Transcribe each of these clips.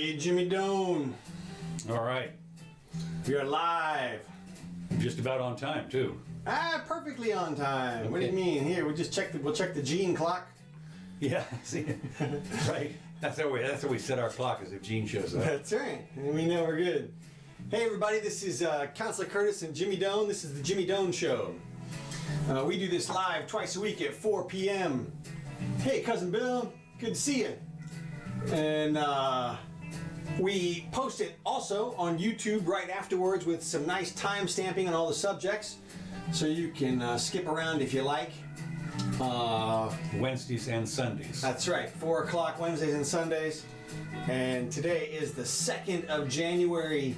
Hey, Jimmy Doan. All right. We are live. Just about on time, too. Perfectly on time. Okay. What do you mean? Here, we'll check the gene clock. Yeah, see, right. That's how we set our clock, as if Gene shows up. That's right. And we know we're good. Hey, everybody, this is Counselor Curtis and Jimmy Doan. This is the Jimmy Doan Show. We do this live twice a week at 4 p.m. Hey, Cousin Bill. Good to see you. And we post it also on YouTube right afterwards with some nice time stamping on all the subjects. So you can skip around if you like. Wednesdays and Sundays. That's right, 4 o'clock Wednesdays and Sundays. And today is the 2nd of January,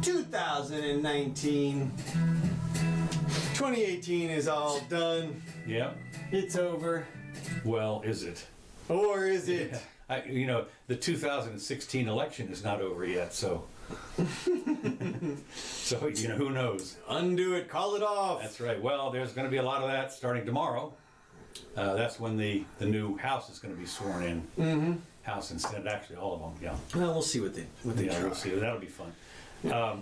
2019. 2018 is all done. Yep. It's over. Well, is it? Or is it? Yeah. The 2016 election is not over yet, so... So, who knows? Undo it, call it off. That's right. Well, there's going to be a lot of that starting tomorrow. That's when the new House is going to be sworn in. Mm-hmm. House and Senate, actually, all of them, yeah. Well, we'll see what they try. We'll see. That'll be fun.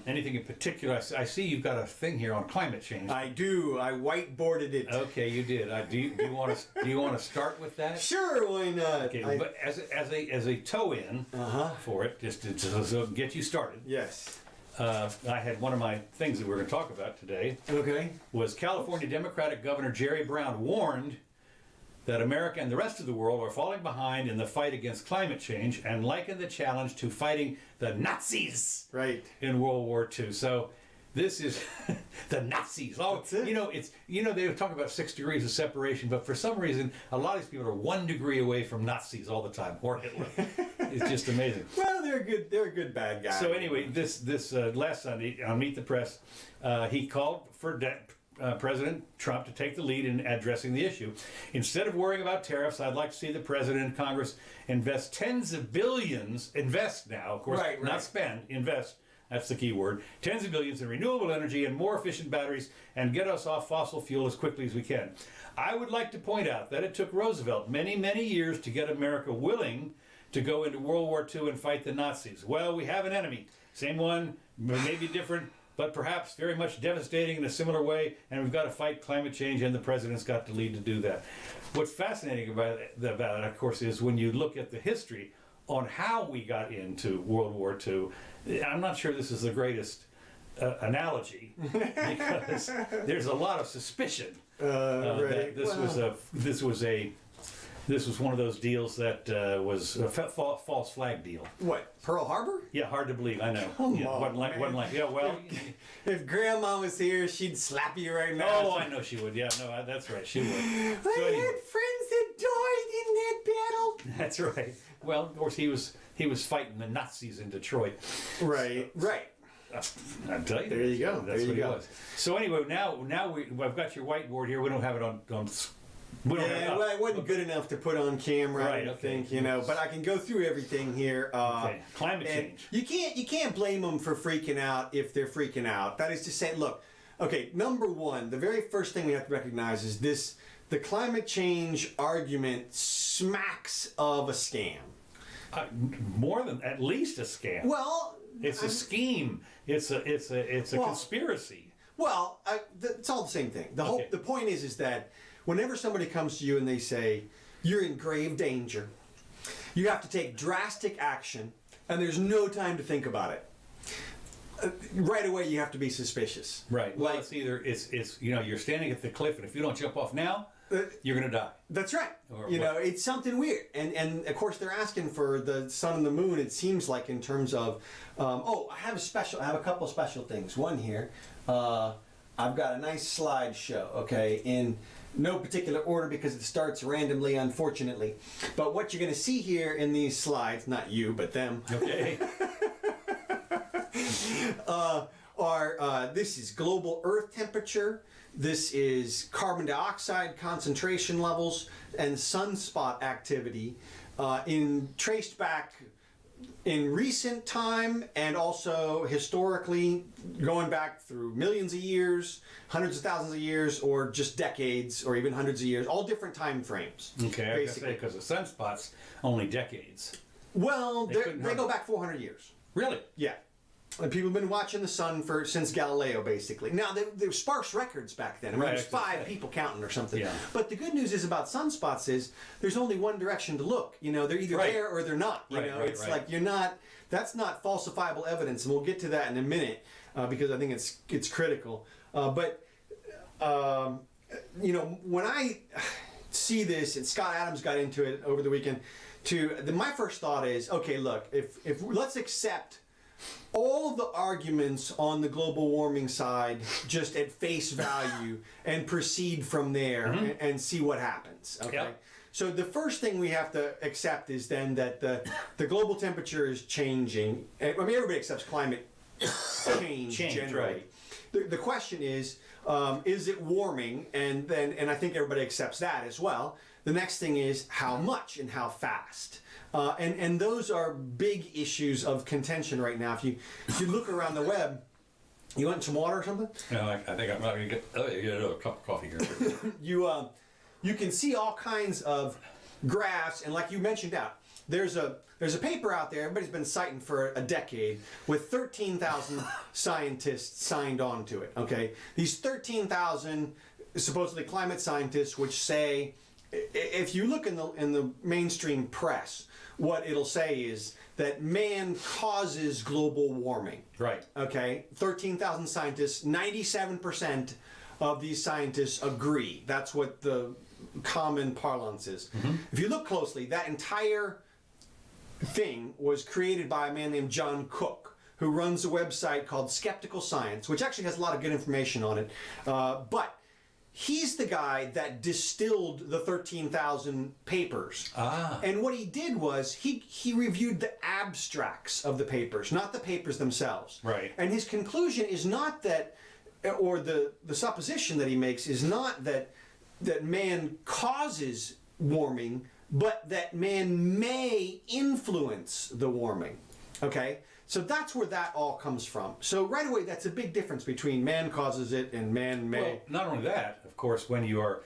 Anything in particular? I see you've got a thing here on climate change. I do. I whiteboarded it. Okay, you did. Do you want to start with that? Sure, why not? Okay, but as a toe in for it, just to get you started. Yes. I had one of my things that we were going to talk about today. Okay. Was California Democratic Governor Jerry Brown warned that America and the rest of the world are falling behind in the fight against climate change, and likened the challenge to fighting the Nazis in World War II. So this is the Nazis. Oh, that's it. They talk about 6 degrees of separation, but for some reason, a lot of these people are 1 degree away from Nazis all the time, or Hitler. It's just amazing. Well, they're a good bad guy. So anyway, this last Sunday on Meet the Press, he called for President Trump to take the lead in addressing the issue. Instead of worrying about tariffs, I'd like to see the President and Congress invest tens of billions, invest now, of course, not spend, invest, that's the key word, tens of billions in renewable energy and more efficient batteries, and get us off fossil fuel as quickly as we can. I would like to point out that it took Roosevelt many, many years to get America willing to go into World War II and fight the Nazis. Well, we have an enemy, same one, maybe different, but perhaps very much devastating in a similar way, and we've got to fight climate change, and the president's got to lead to do that. What's fascinating about it, of course, is when you look at the history on how we got into World War II, I'm not sure this is the greatest analogy, because there's a lot of suspicion that this was one of those deals that was a false flag deal. What, Pearl Harbor? Yeah, hard to believe, I know. Come on, wasn't like, yeah, well... If Grandma was here, she'd slap you right now. Oh, I know she would. Yeah, no, that's right, she would. I had friends that died in that battle. That's right. Well, of course, he was fighting the Nazis in Detroit. Right. I'll tell you. There you go. That's what he was. So anyway, now I've got your whiteboard here. We don't have it on well, it wasn't good enough to put on camera, I don't think, but I can go through everything here. Okay. Climate change. You can't blame them for freaking out if they're freaking out. That is to say, look, okay, number one, the very first thing we have to recognize is the climate change argument smacks of a scam. More than at least a scam. Well, it's a scheme. It's a conspiracy. Well, it's all the same thing. The point is that whenever somebody comes to you and they say, you're in grave danger, you have to take drastic action, and there's no time to think about it. Right away, you have to be suspicious. Right. Well, it's either you're standing at the cliff, and if you don't jump off now, you're going to die. That's right. It's something weird, and of course they're asking for the sun and the moon. It seems like in terms of, I have a couple of special things. One here, I've got a nice slideshow. Okay, in no particular order because it starts randomly, unfortunately. But what you're going to see here in these slides, not you, but them. Okay. This is global Earth temperature, this is carbon dioxide concentration levels, and sunspot activity traced back in recent time and also historically going back through millions of years, hundreds of thousands of years, or just decades, or even hundreds of years, all different time frames. Okay, I gotta say, because the sunspots only decades. Well, They they go back 400 years. Really? Yeah. And people have been watching the sun since Galileo, basically. Now, there were sparse records back then. I mean, Right, there's 5 people counting or something. Yeah. But the good news is about sunspots is there's only one direction to look. You know, they're either Right. there or they're not. You know, it's like that's not falsifiable evidence, and we'll get to that in a minute because I think it's critical. You know, when I see this, and Scott Adams got into it over the weekend, my first thought is, okay, look, if let's accept all of the arguments on the global warming side just at face value and proceed from there and see what happens. Okay. Yep. So the first thing we have to accept is then that the global temperature is changing. I mean, everybody accepts climate change generally. Right. The question is it warming? And I think everybody accepts that as well. The next thing is how much and how fast. And those are big issues of contention right now. If you look around the web, you want some water or something? No, I think I'm not going to get a cup of coffee here. You can see all kinds of graphs, and like you mentioned there's a paper out there everybody's been citing for a decade with 13,000 scientists signed on to it. Okay, these 13,000 supposedly climate scientists, which say, if you look in the mainstream press, what it'll say is that man causes global warming. Right. Okay, 13,000 scientists, 97% of these scientists agree. That's what the common parlance is. Mm-hmm. If you look closely, that entire thing was created by a man named John Cook, who runs a website called Skeptical Science, which actually has a lot of good information on it. But he's the guy that distilled the 13,000 papers. And what he did was he reviewed the abstracts of the papers, not the papers themselves. Right. And his conclusion is not that, or the supposition that he makes is not that man causes warming, but that man may influence the warming. Okay? So that's where that all comes from. So right away, that's a big difference between man causes it and man may. Well, not only that, of course, when you're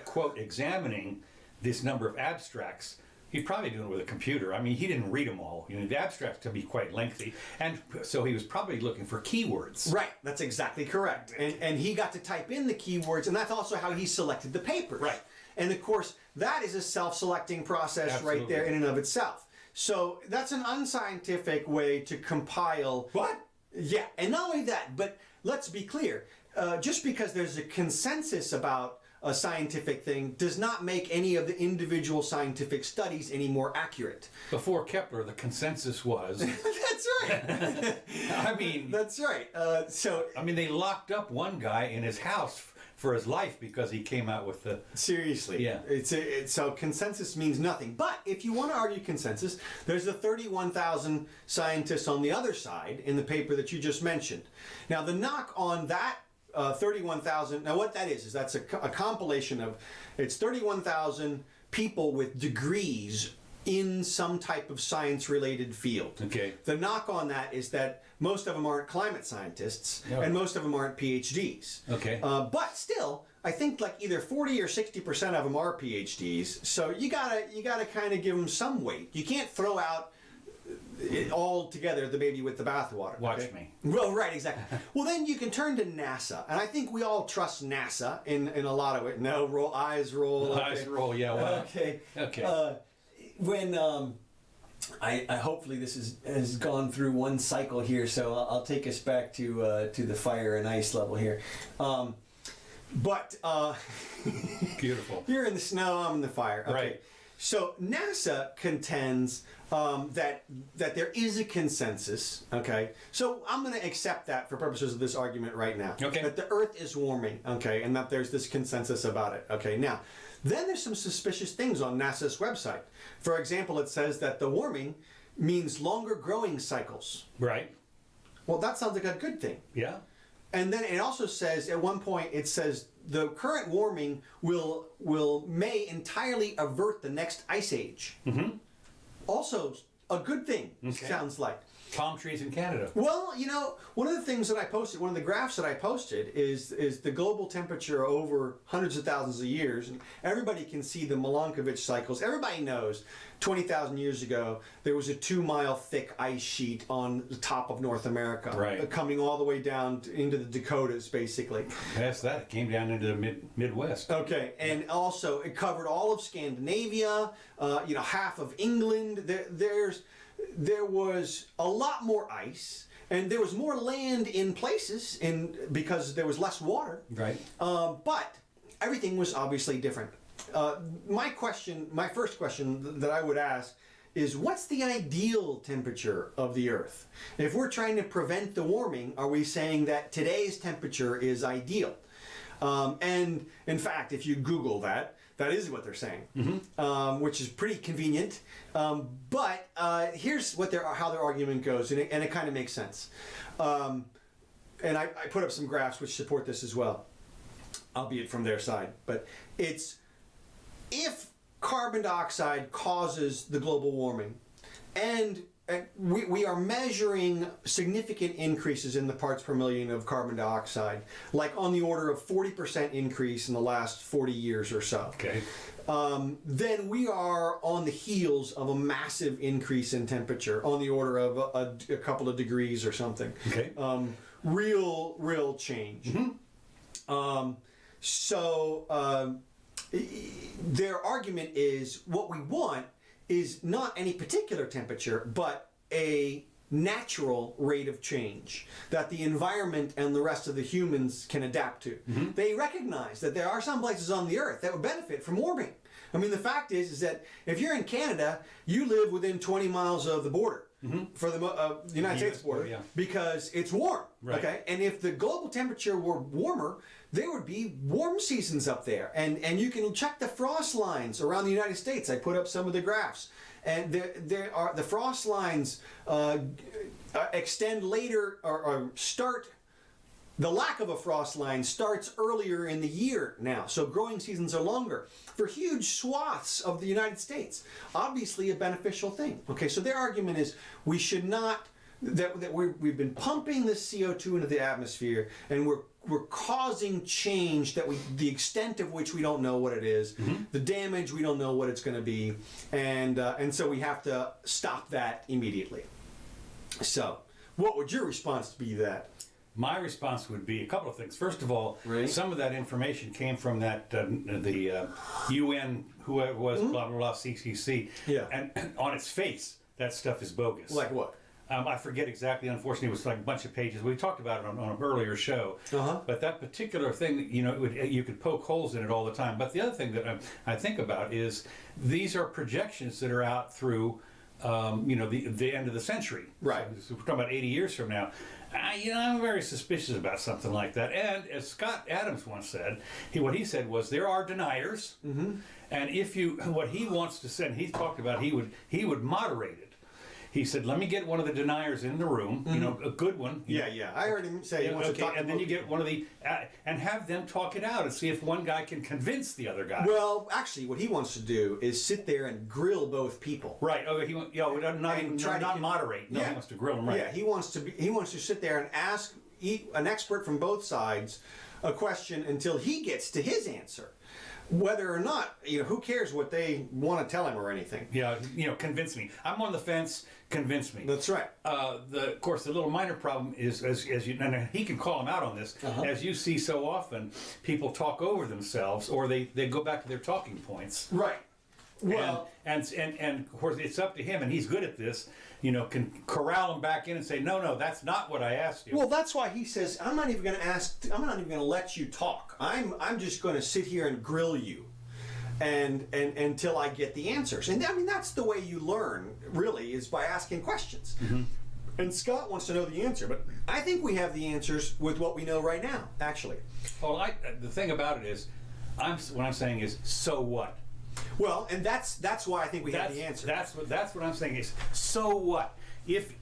quote examining this number of abstracts, he's probably doing it with a computer. I mean, he didn't read them all. You know, the abstracts can be quite lengthy, and so he was probably looking for keywords. Right. That's exactly correct. And he got to type in the keywords, and that's also how he selected the papers. Right. And of course, that is a self-selecting process. Absolutely. Right there in and of itself. So that's an unscientific way to compile. What? Yeah, and not only that, but let's be clear. Just because there's a consensus about a scientific thing does not make any of the individual scientific studies any more accurate. Before Kepler, the consensus was. That's right. I mean. That's right. I mean, they locked up one guy in his house for his life because he came out with the. Seriously. Yeah. So consensus means nothing. But if you want to argue consensus, there's the 31,000 scientists on the other side in the paper that you just mentioned. Now, the knock on that 31,000, now what that is that's a compilation of, it's 31,000 people with degrees in some type of science-related field. Okay. The knock on that is that most of them aren't climate scientists, and most of them aren't PhDs. Okay. But still, I think like either 40 or 60% of them are PhDs. So you gotta kind of give them some weight. You can't throw out all together the baby with the bathwater. Watch me. Well, right, exactly. Well, then you can turn to NASA, and I think we all trust NASA in a lot of it. No, eyes roll. Okay. Eyes roll. Yeah. Well. Okay. Okay. When I hopefully this has gone through one cycle here, so I'll take us back to the fire and ice level here. Beautiful. You're in the snow, I'm in the fire. Okay. Right. So NASA contends that there is a consensus. Okay. So I'm going to accept that for purposes of this argument right now. Okay. That the Earth is warming. Okay, and that there's this consensus about it. Okay. Now, then there's some suspicious things on NASA's website. For example, it says that the warming means longer growing cycles. Right. Well, that sounds like a good thing. Yeah. And then it also says, at one point, it says the current warming may entirely avert the next ice age. Mm-hmm. Also, a good thing, sounds like. Palm trees in Canada. Well, one of the things that I posted, one of the graphs that I posted is the global temperature over hundreds of thousands of years. And everybody can see the Milankovitch cycles. Everybody knows 20,000 years ago, there was a 2-mile thick ice sheet on the top of North America, Right. coming all the way down into the Dakotas, basically. Past that, it came down into the Midwest. Okay, and also it covered all of Scandinavia, half of England. There was a lot more ice, and there was more land in places because there was less water. Right. But everything was obviously different. My first question that I would ask is, what's the ideal temperature of the Earth? If we're trying to prevent the warming, are we saying that today's temperature is ideal? And in fact, if you Google that is what they're saying, which is pretty convenient. But here's how their argument goes, and it kind of makes sense. And I put up some graphs which support this as well, albeit from their side. But it's, if carbon dioxide causes the global warming, and we are measuring significant increases in the parts per million of carbon dioxide, like on the order of 40% increase in the last 40 years or so. Okay. Then we are on the heels of a massive increase in temperature on the order of a couple of degrees or something. Okay. Real change. Their argument is, what we want is not any particular temperature, but a natural rate of change that the environment and the rest of the humans can adapt to. They recognize that there are some places on the Earth that would benefit from warming. I mean, the fact is that if you're in Canada, you live within 20 miles of the border. For the United States border, because it's warm. Right. Okay, and if the global temperature were warmer, there would be warm seasons up there, and you can check the frost lines around the United States. I put up some of the graphs, and there are the frost lines extend later or start. The lack of a frost line starts earlier in the year now, so growing seasons are longer for huge swaths of the United States. Obviously a beneficial thing. Okay, so their argument is we should not, we've been pumping this CO2 into the atmosphere, and we're causing change the extent of which we don't know what it is, the damage we don't know what it's going to be, and so we have to stop that immediately. So, what would your response be to that? My response would be a couple of things. First of all, Right. some of that information came from the UN, who it was, blah, blah, blah, CCC. Yeah. And on its face, that stuff is bogus. Like what? I forget exactly. Unfortunately, it was like a bunch of pages. We talked about it on an earlier show. But that particular thing, you could poke holes in it all the time. But the other thing that I think about is these are projections that are out through, the end of the century. Right. So we're talking about 80 years from now. I'm very suspicious about something like that. And as Scott Adams once said, what he said was, there are deniers, and what he wants to send, he talked about he would moderate it. He said, let me get one of the deniers in the room, a good one. Yeah. I heard him say he wants to talk and then you get one of the, and have them talk it out and see if one guy can convince the other guy. Well, actually, what he wants to do is sit there and grill both people. Right. Okay. He not moderate. No, he wants to grill them. Right. Yeah. He wants to sit there and ask an expert from both sides a question until he gets to his answer. Whether or not, who cares what they want to tell him or anything. Yeah, convince me. I'm on the fence, convince me. That's right. Of course, the little minor problem is, as you, and he can call him out on this, as you see so often, people talk over themselves, or they go back to their talking points. Right. Well, and of course, it's up to him, and he's good at this, can corral him back in and say, no, that's not what I asked you. Well, that's why he says, I'm not even going to let you talk. I'm just going to sit here and grill you and until I get the answers. And I mean, that's the way you learn, really, is by asking questions. And Scott wants to know the answer, but I think we have the answers with what we know right now, actually. Well, the thing about it is, what I'm saying is, so what? Well, and that's why I think we have the answer. That's what I'm saying is, so what? If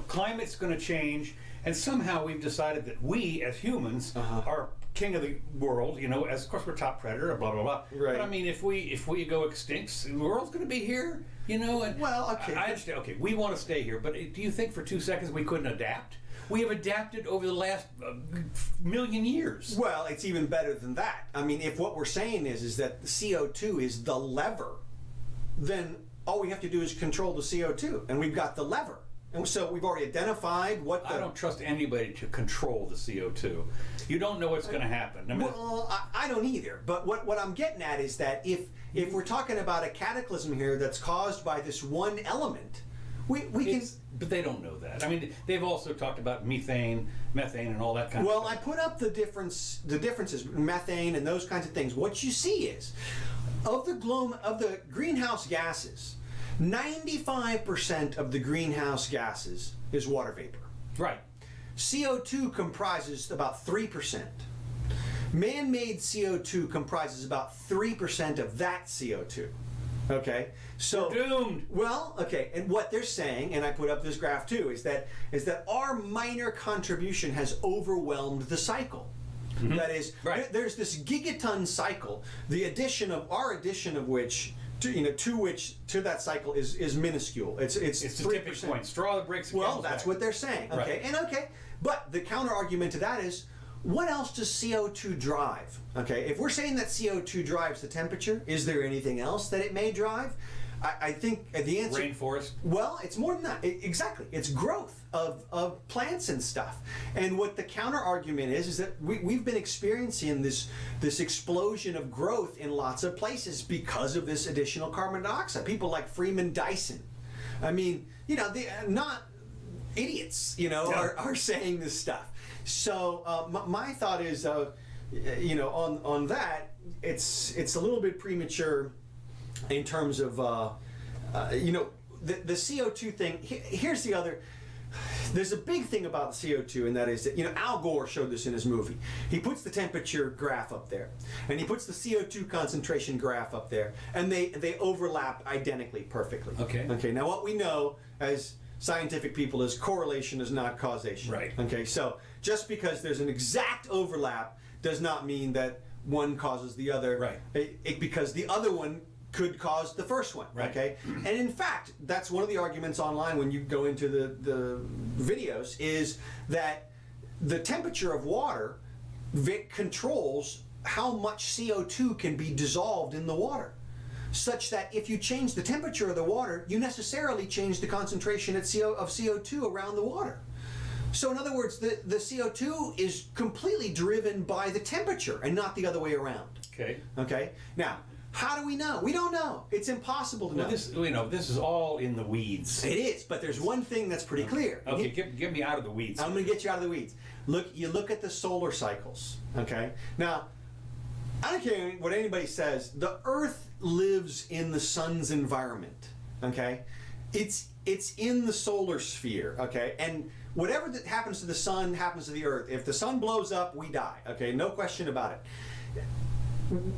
climate's going to change, and somehow we've decided that we as humans are king of the world, as of course we're top predator, blah blah blah. Right. But I mean, if we go extinct, the world's going to be here, And well, okay. I understand. Okay, we want to stay here, but do you think for 2 seconds we couldn't adapt? We have adapted over the last million years. Well, it's even better than that. I mean, if what we're saying is that the CO2 is the lever, then all we have to do is control the CO2, and we've got the lever. And so we've already identified what the... I don't trust anybody to control the CO2. You don't know what's going to happen. I mean, well, I don't either. But what I'm getting at is that if we're talking about a cataclysm here that's caused by this one element, we can... But they don't know that. I mean, they've also talked about methane, and all that kind of Well, stuff. I put up the differences, methane and those kinds of things. What you see is, of the greenhouse gases, 95% of the greenhouse gases is water vapor. Right. CO2 comprises about 3%. Man-made CO2 comprises about 3% of that CO2. Okay, so We're doomed. Well, okay, and what they're saying, and I put up this graph too, is that our minor contribution has overwhelmed the cycle. Mm-hmm. That is, right. There's this gigaton cycle. The addition of which to that cycle is minuscule. It's the tipping point. Straw that breaks the camel's that's back. what they're saying. Okay, Right. But the counter argument to that is, what else does CO2 drive? Okay, if we're saying that CO2 drives the temperature, is there anything else that it may drive? I think the answer... Rainforest? Well, it's more than that. Exactly. It's growth of plants and stuff. And what the counter argument is that we've been experiencing this explosion of growth in lots of places because of this additional carbon dioxide. People like Freeman Dyson. I mean, not idiots, are saying this stuff. So my thought is, on that, it's a little bit premature in terms of, the CO2 thing. Here's the other. There's a big thing about the CO2, and that is that, Al Gore showed this in his movie. He puts the temperature graph up there, and he puts the CO2 concentration graph up there, and they overlap identically perfectly. Okay. Now, what we know as scientific people is correlation is not causation. Right. Okay. So just because there's an exact overlap does not mean that one causes the other. Right. Because the other one could cause the first one. Right. Okay. And in fact, that's one of the arguments online when you go into the videos, is that the temperature of water controls how much CO2 can be dissolved in the water, such that if you change the temperature of the water, you necessarily change the concentration of CO2 around the water. So in other words, the CO2 is completely driven by the temperature and not the other way around. Okay. Now, how do we know? We don't know. It's impossible to know. This is all in the weeds. It is, but there's one thing that's pretty clear. Okay, get me out of the weeds. I'm going to get you out of the weeds. You look at the solar cycles. Okay. Now, I don't care what anybody says. The Earth lives in the sun's environment. Okay. It's in the solar sphere. Okay. And whatever that happens to the sun happens to the Earth. If the sun blows up, we die. Okay. No question about it.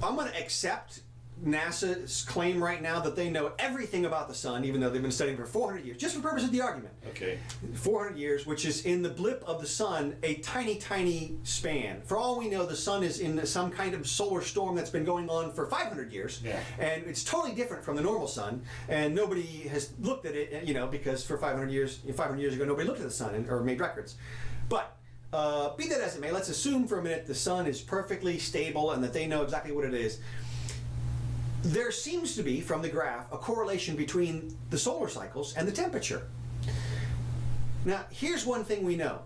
I'm going to accept NASA's claim right now that they know everything about the sun, even though they've been studying for 400 years, just for purpose of the argument. Okay. 400 years, which is in the blip of the sun, a tiny, tiny span. For all we know, the sun is in some kind of solar storm that's been going on for 500 years. Yeah. And it's totally different from the normal sun. And nobody has looked at it, because for 500 years ago, nobody looked at the sun or made records. But be that as it may, let's assume for a minute the sun is perfectly stable and that they know exactly what it is. There seems to be, from the graph, a correlation between the solar cycles and the temperature. Now, here's one thing we know.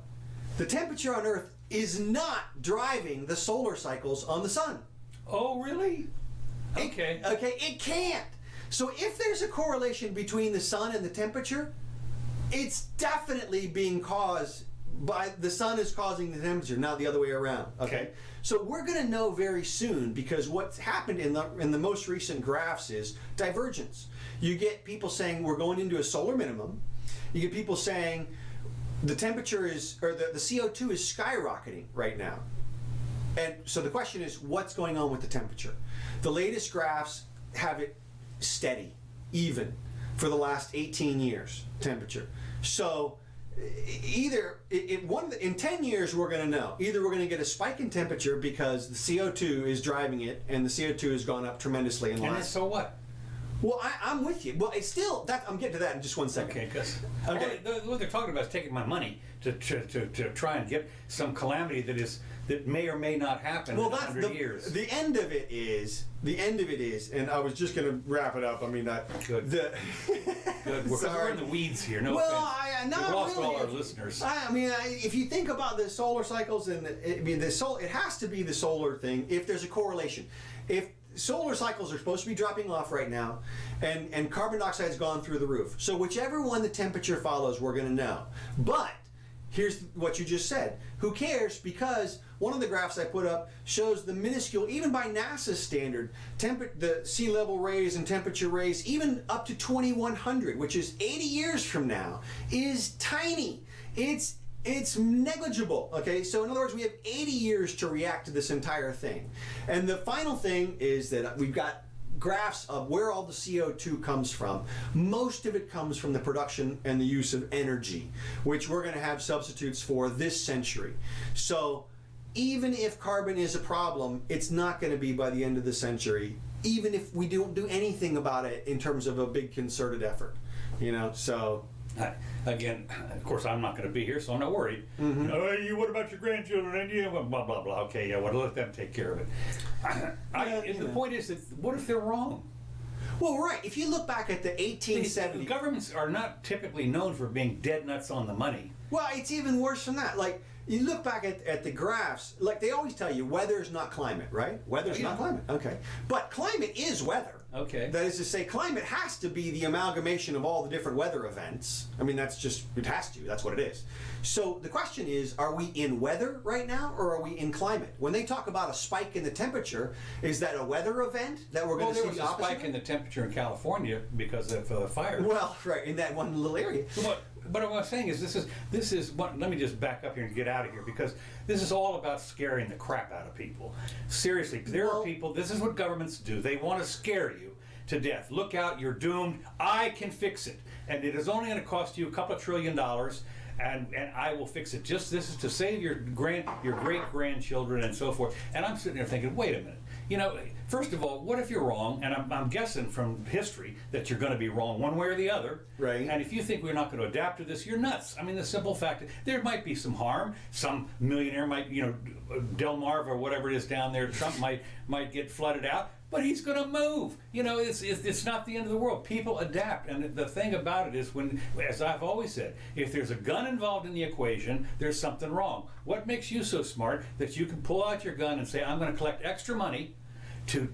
The temperature on Earth is not driving the solar cycles on the sun. Oh, really? Okay. It can't. So if there's a correlation between the sun and the temperature, it's definitely being caused by the sun is causing the temperature, not the other way around. Okay. So we're going to know very soon, because what's happened in the most recent graphs is divergence. You get people saying we're going into a solar minimum. You get people saying the temperature is, or the CO2 is skyrocketing right now. And so the question is, what's going on with the temperature? The latest graphs have it steady, even, for the last 18 years, temperature. So either in 10 years we're going to know. Either we're going to get a spike in temperature because the CO2 is driving it, and the CO2 has gone up tremendously in the last. So what? Well, I'm with you. Well, it's still that I'm getting to that in just 1 second. Okay, because Okay. what they're talking about is taking my money to try and get some calamity that may or may may not happen Well, in that's 100 years. the end of it is, and I was just going to wrap it up. I mean, Good. Good. We're Sorry. in the weeds here. No Well, offense. not We've lost really. all our listeners. I mean, if you think about the solar cycles, and it has to be the solar thing. If there's a correlation, if solar cycles are supposed to be dropping off right now, and carbon dioxide has gone through the roof. So whichever one the temperature follows, we're going to know. But here's what you just said. Who cares? Because one of the graphs I put up shows the minuscule, even by NASA's standard, the sea level raise and temperature raise, even up to 2100, which is 80 years from now, is tiny. It's negligible, okay? So in other words, we have 80 years to react to this entire thing. And the final thing is that we've got graphs of where all the CO2 comes from. Most of it comes from the production and the use of energy, which we're going to have substitutes for this century. So even if carbon is a problem, it's not going to be by the end of the century, even if we don't do anything about it in terms of a big concerted effort, so... Again, of course, I'm not going to be here, so I'm not worried. Mm-hmm. What about your grandchildren? And you, blah, blah, blah. Okay, yeah, well, let them take care of it. The point is that, what if they're wrong? Well, right. If you look back at the 1870s... Governments are not typically known for being dead nuts on the money. Well, it's even worse than that. Like, you look back at the graphs, like they always tell you, weather's not climate, right? Weather's not climate. Okay. But climate is weather. Okay. That is to say, climate has to be the amalgamation of all the different weather events. I mean, it has to. That's what it is. So the question is, are we in weather right now, or are we in climate? When they talk about a spike in the temperature, is that a weather event that we're going to see the opposite? There was a spike in the temperature in California because of fire. Well, right, in that one little area. But what I'm saying is, this is what. Let me just back up here and get out of here, because this is all about scaring the crap out of people. Seriously, there are people. This is what governments do. They want to scare you to death. Look out, you're doomed. I can fix it, and it is only going to cost you a couple of $1 trillion, and I will fix it. This is to save your great grandchildren and so forth. And I'm sitting there thinking, wait a minute. First of all, what if you're wrong? And I'm guessing from history that you're going to be wrong one way or the other. Right. And if you think we're not going to adapt to this, you're nuts. I mean, the simple fact that there might be some harm. Some millionaire might, Delmarva or whatever it is down there, Trump might get flooded out. But he's going to move. It's not the end of the world. People adapt. And the thing about it is, as I've always said, if there's a gun involved in the equation, there's something wrong. What makes you so smart that you can pull out your gun and say, I'm going to collect extra money to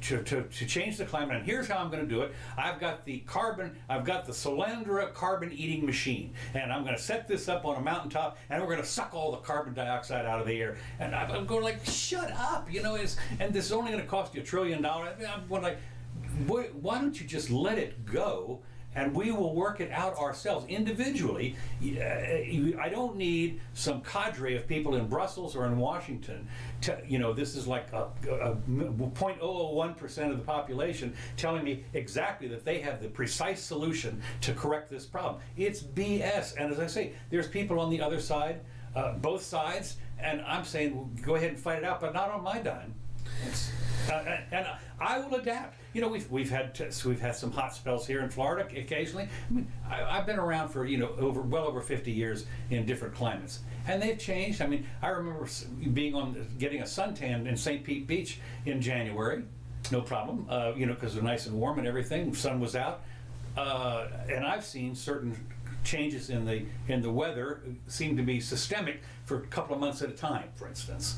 change the climate, and here's how I'm going to do it. I've got the Solandra carbon eating machine, and I'm going to set this up on a mountaintop, and we're going to suck all the carbon dioxide out of the air. And I'm going like, shut up, and this is only going to cost you $1 trillion. I'm going like, why don't you just let it go? And we will work it out ourselves individually. I don't need some cadre of people in Brussels or in Washington. This is like a 0.001% of the population telling me exactly that they have the precise solution to correct this problem. It's BS. And as I say, there's people on the other side, both sides, and I'm saying, well, go ahead and fight it out, but not on my dime. And I will adapt. We've had some hot spells here in Florida occasionally. I mean, I've been around for well over 50 years in different climates, and they've changed. I mean, I remember getting a suntan in St. Pete Beach in January, no problem. Because they're nice and warm and everything. The sun was out, and I've seen certain changes in the weather seem to be systemic for a couple of months at a time, for instance.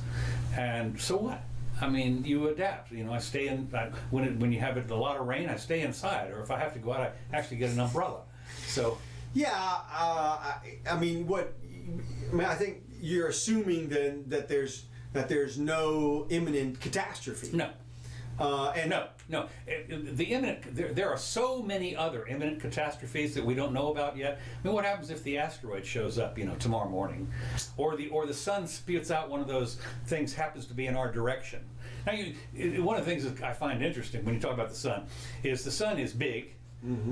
And so what? I mean, you adapt. I stay in. When you have a lot of rain, I stay inside. Or if I have to go out, I actually get an umbrella. So. Yeah. I think you're assuming then that there's no imminent catastrophe. No. No. There are so many other imminent catastrophes that we don't know about yet. I mean, what happens if the asteroid shows up, tomorrow morning, or the sun spits out one of those things happens to be in our direction? Now, one of the things that I find interesting when you talk about the sun is big.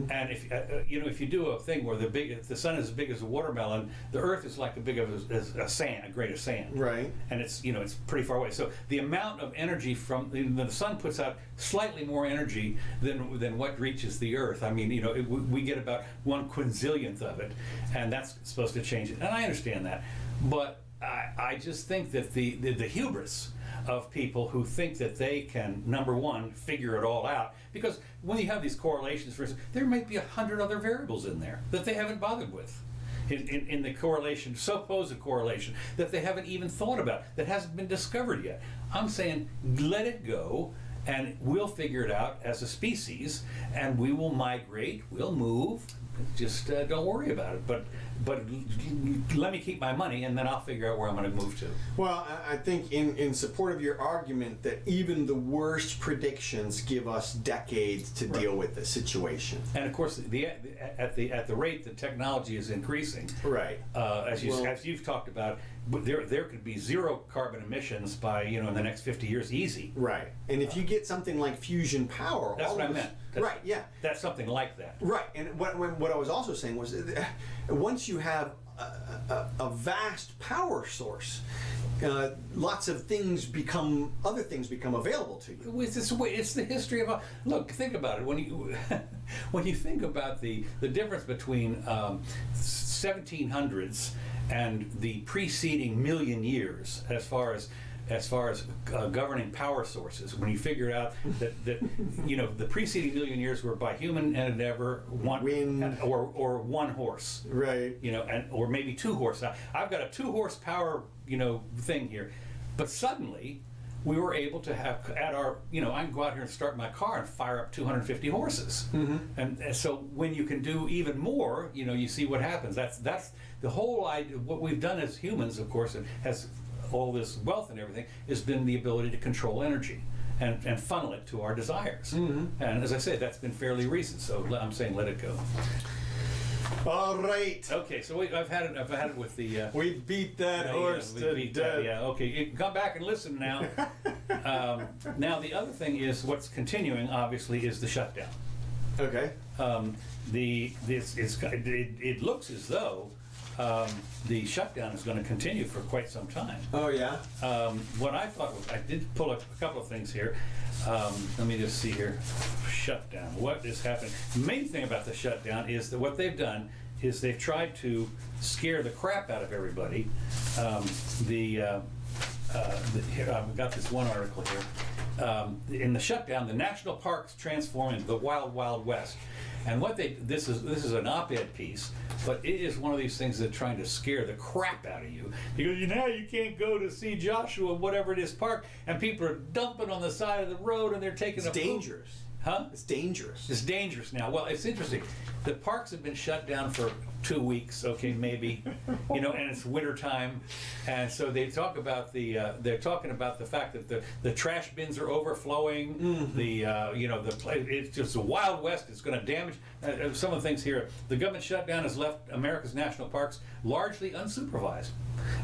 And if if you do a thing where if the sun is as big as a watermelon, the Earth is like as big as a sand, a grain of sand. Right. And it's it's pretty far away. So the amount of energy from the sun puts out slightly more energy than what reaches the Earth. I mean, we get about 1/quinzillionth of it, and that's supposed to change it. And I understand that, but I just think that the hubris of people who think that they can, number one, figure it all out, because when you have these correlations, for instance, there might be 100 other variables in there that they haven't bothered with. In the correlation, supposed correlation, that they haven't even thought about, that hasn't been discovered yet. I'm saying let it go, and we'll figure it out as a species, and we will migrate, we'll move, just don't worry about it. But let me keep my money, and then I'll figure out where I'm going to move to. Well, I think in support of your argument that even the worst predictions give us decades to deal with the situation. And of course, at the rate that technology is increasing, right? As you've talked about, there could be zero carbon emissions by in the next 50 years, easy. Right. And if you get something like fusion power, that's what I meant. Right. Yeah. That's something like that. Right. And what I was also saying was, once you have a vast power source, lots of other things become available to you. It's the history of look. Think about it. When you think about the difference between 1700s and the preceding million years, as far as governing power sources, when you figure out that the preceding million years were by human endeavor, wind or one horse, right? Or maybe 2 horse. Now, I've got a 2 horsepower thing here, but suddenly we were able to have at our I can go out here and start my car and fire up 250 horses, and so when you can do even more, you see what happens. That's the whole idea. What we've done as humans, of course, has all this wealth and everything, has been the ability to control energy and funnel it to our desires. And as I say, that's been fairly recent. So I'm saying let it go. All right. Okay, so I've had it with the. We beat that horse to death. Yeah. Okay, you can come back and listen now. Now the other thing is what's continuing. Obviously, is the shutdown. Okay. It looks as though the shutdown is going to continue for quite some time. Oh yeah. What I thought was, I did pull a couple of things here. Let me just see here. Shutdown. What is happening? The main thing about the shutdown is that what they've done is they've tried to scare the crap out of everybody. Here, I've got this one article here. In the shutdown, the national parks transform into the wild, wild west. And this is an op-ed piece, but it is one of these things that's trying to scare the crap out of you, because now you can't go to see Joshua, whatever it is, park, and people are dumping on the side of the road and they're taking It's dangerous. Huh? It's dangerous. It's dangerous now. Well, it's interesting. The parks have been shut down for 2 weeks, okay, maybe, and it's winter time, and so they talk about they're talking about the fact that the trash bins are overflowing. It's just the Wild West. It's going to damage some of the things here. The government shutdown has left America's national parks largely unsupervised.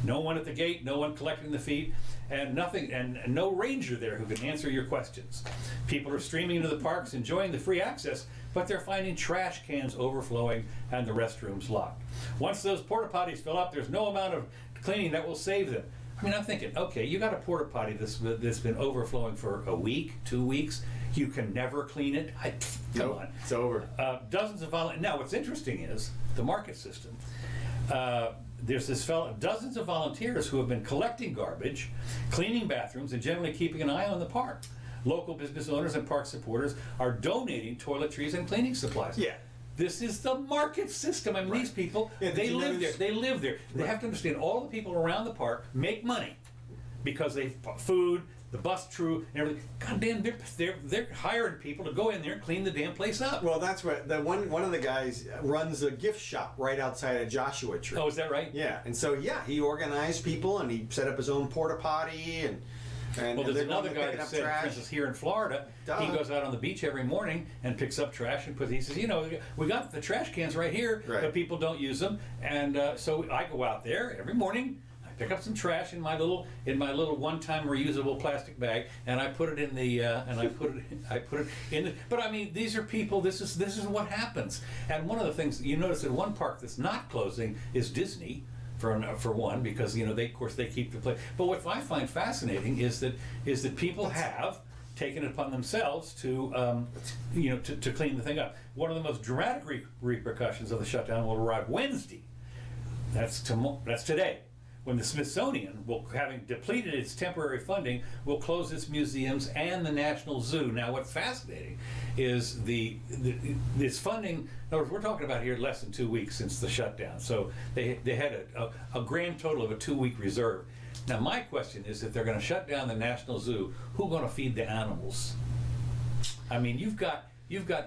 No one at the gate, no one collecting the fee, and nothing, and no ranger there who can answer your questions. People are streaming into the parks, enjoying the free access, but they're finding trash cans overflowing and the restrooms locked. Once those porta potties fill up, there's no amount of cleaning that will save them. I mean, I'm thinking, okay, you got a porta potty that's been overflowing for a week, 2 weeks. You can never clean it. Come on, it's over. Dozens of volunteers. Now, what's interesting is the market system. There's dozens of volunteers who have been collecting garbage, cleaning bathrooms, and generally keeping an eye on the park. Local business owners and park supporters are donating toiletries and cleaning supplies. Yeah. This is the market system. I mean, these people, they live there. They live there. They have to understand all the people around the park make money because they food, the bus crew, and everything. God damn, they're hiring people to go in there and clean the damn place up. Well, that's what one of the guys runs a gift shop right outside of Joshua Tree. Oh, is that right? Yeah, and so he organized people and he set up his own porta potty and well, there's another guy that said, for instance, here in Florida, he goes out on the beach every morning and picks up trash and he says, we got the trash cans right here, but people don't use them, and so I go out there every morning. pick up some trash in my little one-time reusable plastic bag, and I put it in the I put it in the, but I mean, these are people. This is what happens. And one of the things you notice in one park that's not closing is Disney. For one, because they of course they keep the place. But what I find fascinating is that people have taken it upon themselves to to clean the thing up. One of the most dramatic repercussions of the shutdown will arrive Wednesday. That's today, when the Smithsonian, having depleted its temporary funding, will close its museums and the National Zoo. Now, what's fascinating is this funding. In other words, we're talking about here less than 2 weeks since the shutdown. So they had a grand total of a 2-week reserve. Now, my question is, if they're going to shut down the National Zoo, who's going to feed the animals? I mean, you've got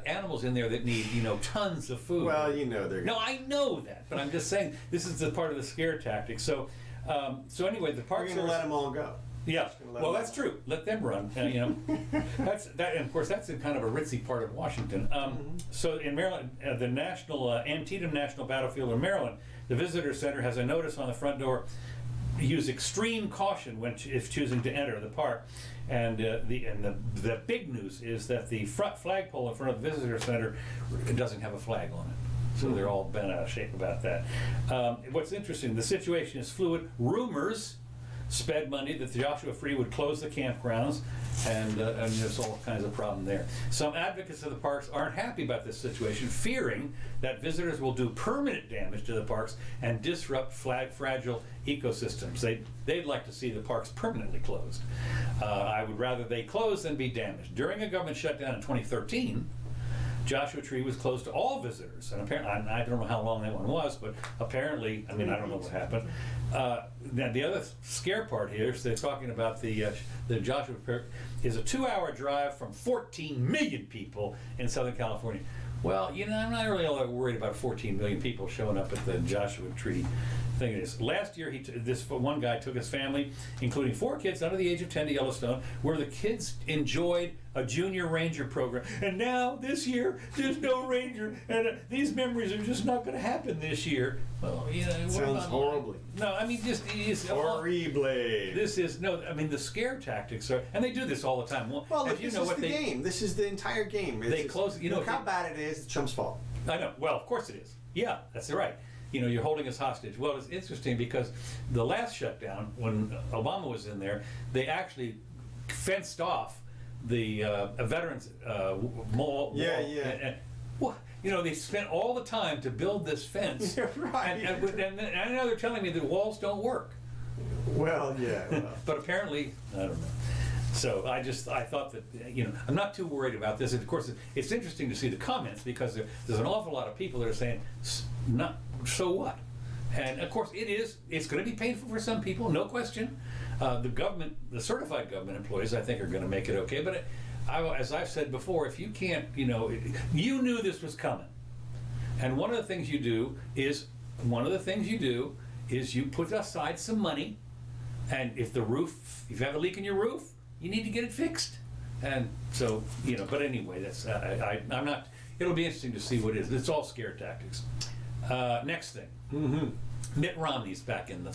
animals in there that need, tons of food. Well, they're... No, I know that, but I'm just saying this is the part of the scare tactic. So anyway, the park We're going to let them all go. Yeah, well, that's true. Let them run. That's that, and of course that's in kind of a ritzy part of Washington. So in Maryland, the Antietam National Battlefield in Maryland, the Visitor Center has a notice on the front door: use extreme caution if choosing to enter the park. And the big news is that the front flagpole in front of the Visitor Center doesn't have a flag on it. So they're all bent out of shape about that. What's interesting, the situation is fluid. Rumors sped Monday that Joshua Tree would close the campgrounds, and there's all kinds of problem there. Some advocates of the parks aren't happy about this situation, fearing that visitors will do permanent damage to the parks and disrupt fragile ecosystems. They'd like to see the parks permanently closed. I would rather they close than be damaged. During a government shutdown in 2013, Joshua Tree was closed to all visitors, and apparently, I don't know how long that one was, but apparently, I don't know what happened. Now, the other scare part here is they're talking about the Joshua Tree is a 2-hour drive from 14 million people in Southern California. Well, I'm not really all that worried about 14 million people showing up at the Joshua Tree thing. Is last year this one guy took his family, including 4 kids under the age of 10, to Yellowstone, where the kids enjoyed a junior ranger program. And now this year there's no ranger, and these memories are just not going to happen this year. Well, sounds horribly. No, I mean just horrible. This is the scare tactics are, and they do this all the time. Well, look, this is the game. This is the entire game. They close. Look how bad it is. It's Trump's fault. I know. Well, of course it is. Yeah, that's right. You're holding us hostage. Well, it's interesting because the last shutdown, when Obama was in there, they actually fenced off the veterans mall. Yeah. They spent all the time to build this fence. Yeah, right. And now they're telling me that walls don't work. Well, yeah. Well. But apparently, I don't know. So I thought that, I'm not too worried about this. And of course, it's interesting to see the comments, because there's an awful lot of people that are saying, so what? And of course, it's going to be painful for some people, no question. The certified government employees, I think, are going to make it okay. But as I've said before, if you can't, you knew this was coming. And one of the things you do is you put aside some money, and if you have a leak in your roof, you need to get it fixed. And so, but anyway, that's I'm not. It'll be interesting to see what it is. It's all scare tactics. Next thing, Mitt Romney's back in the.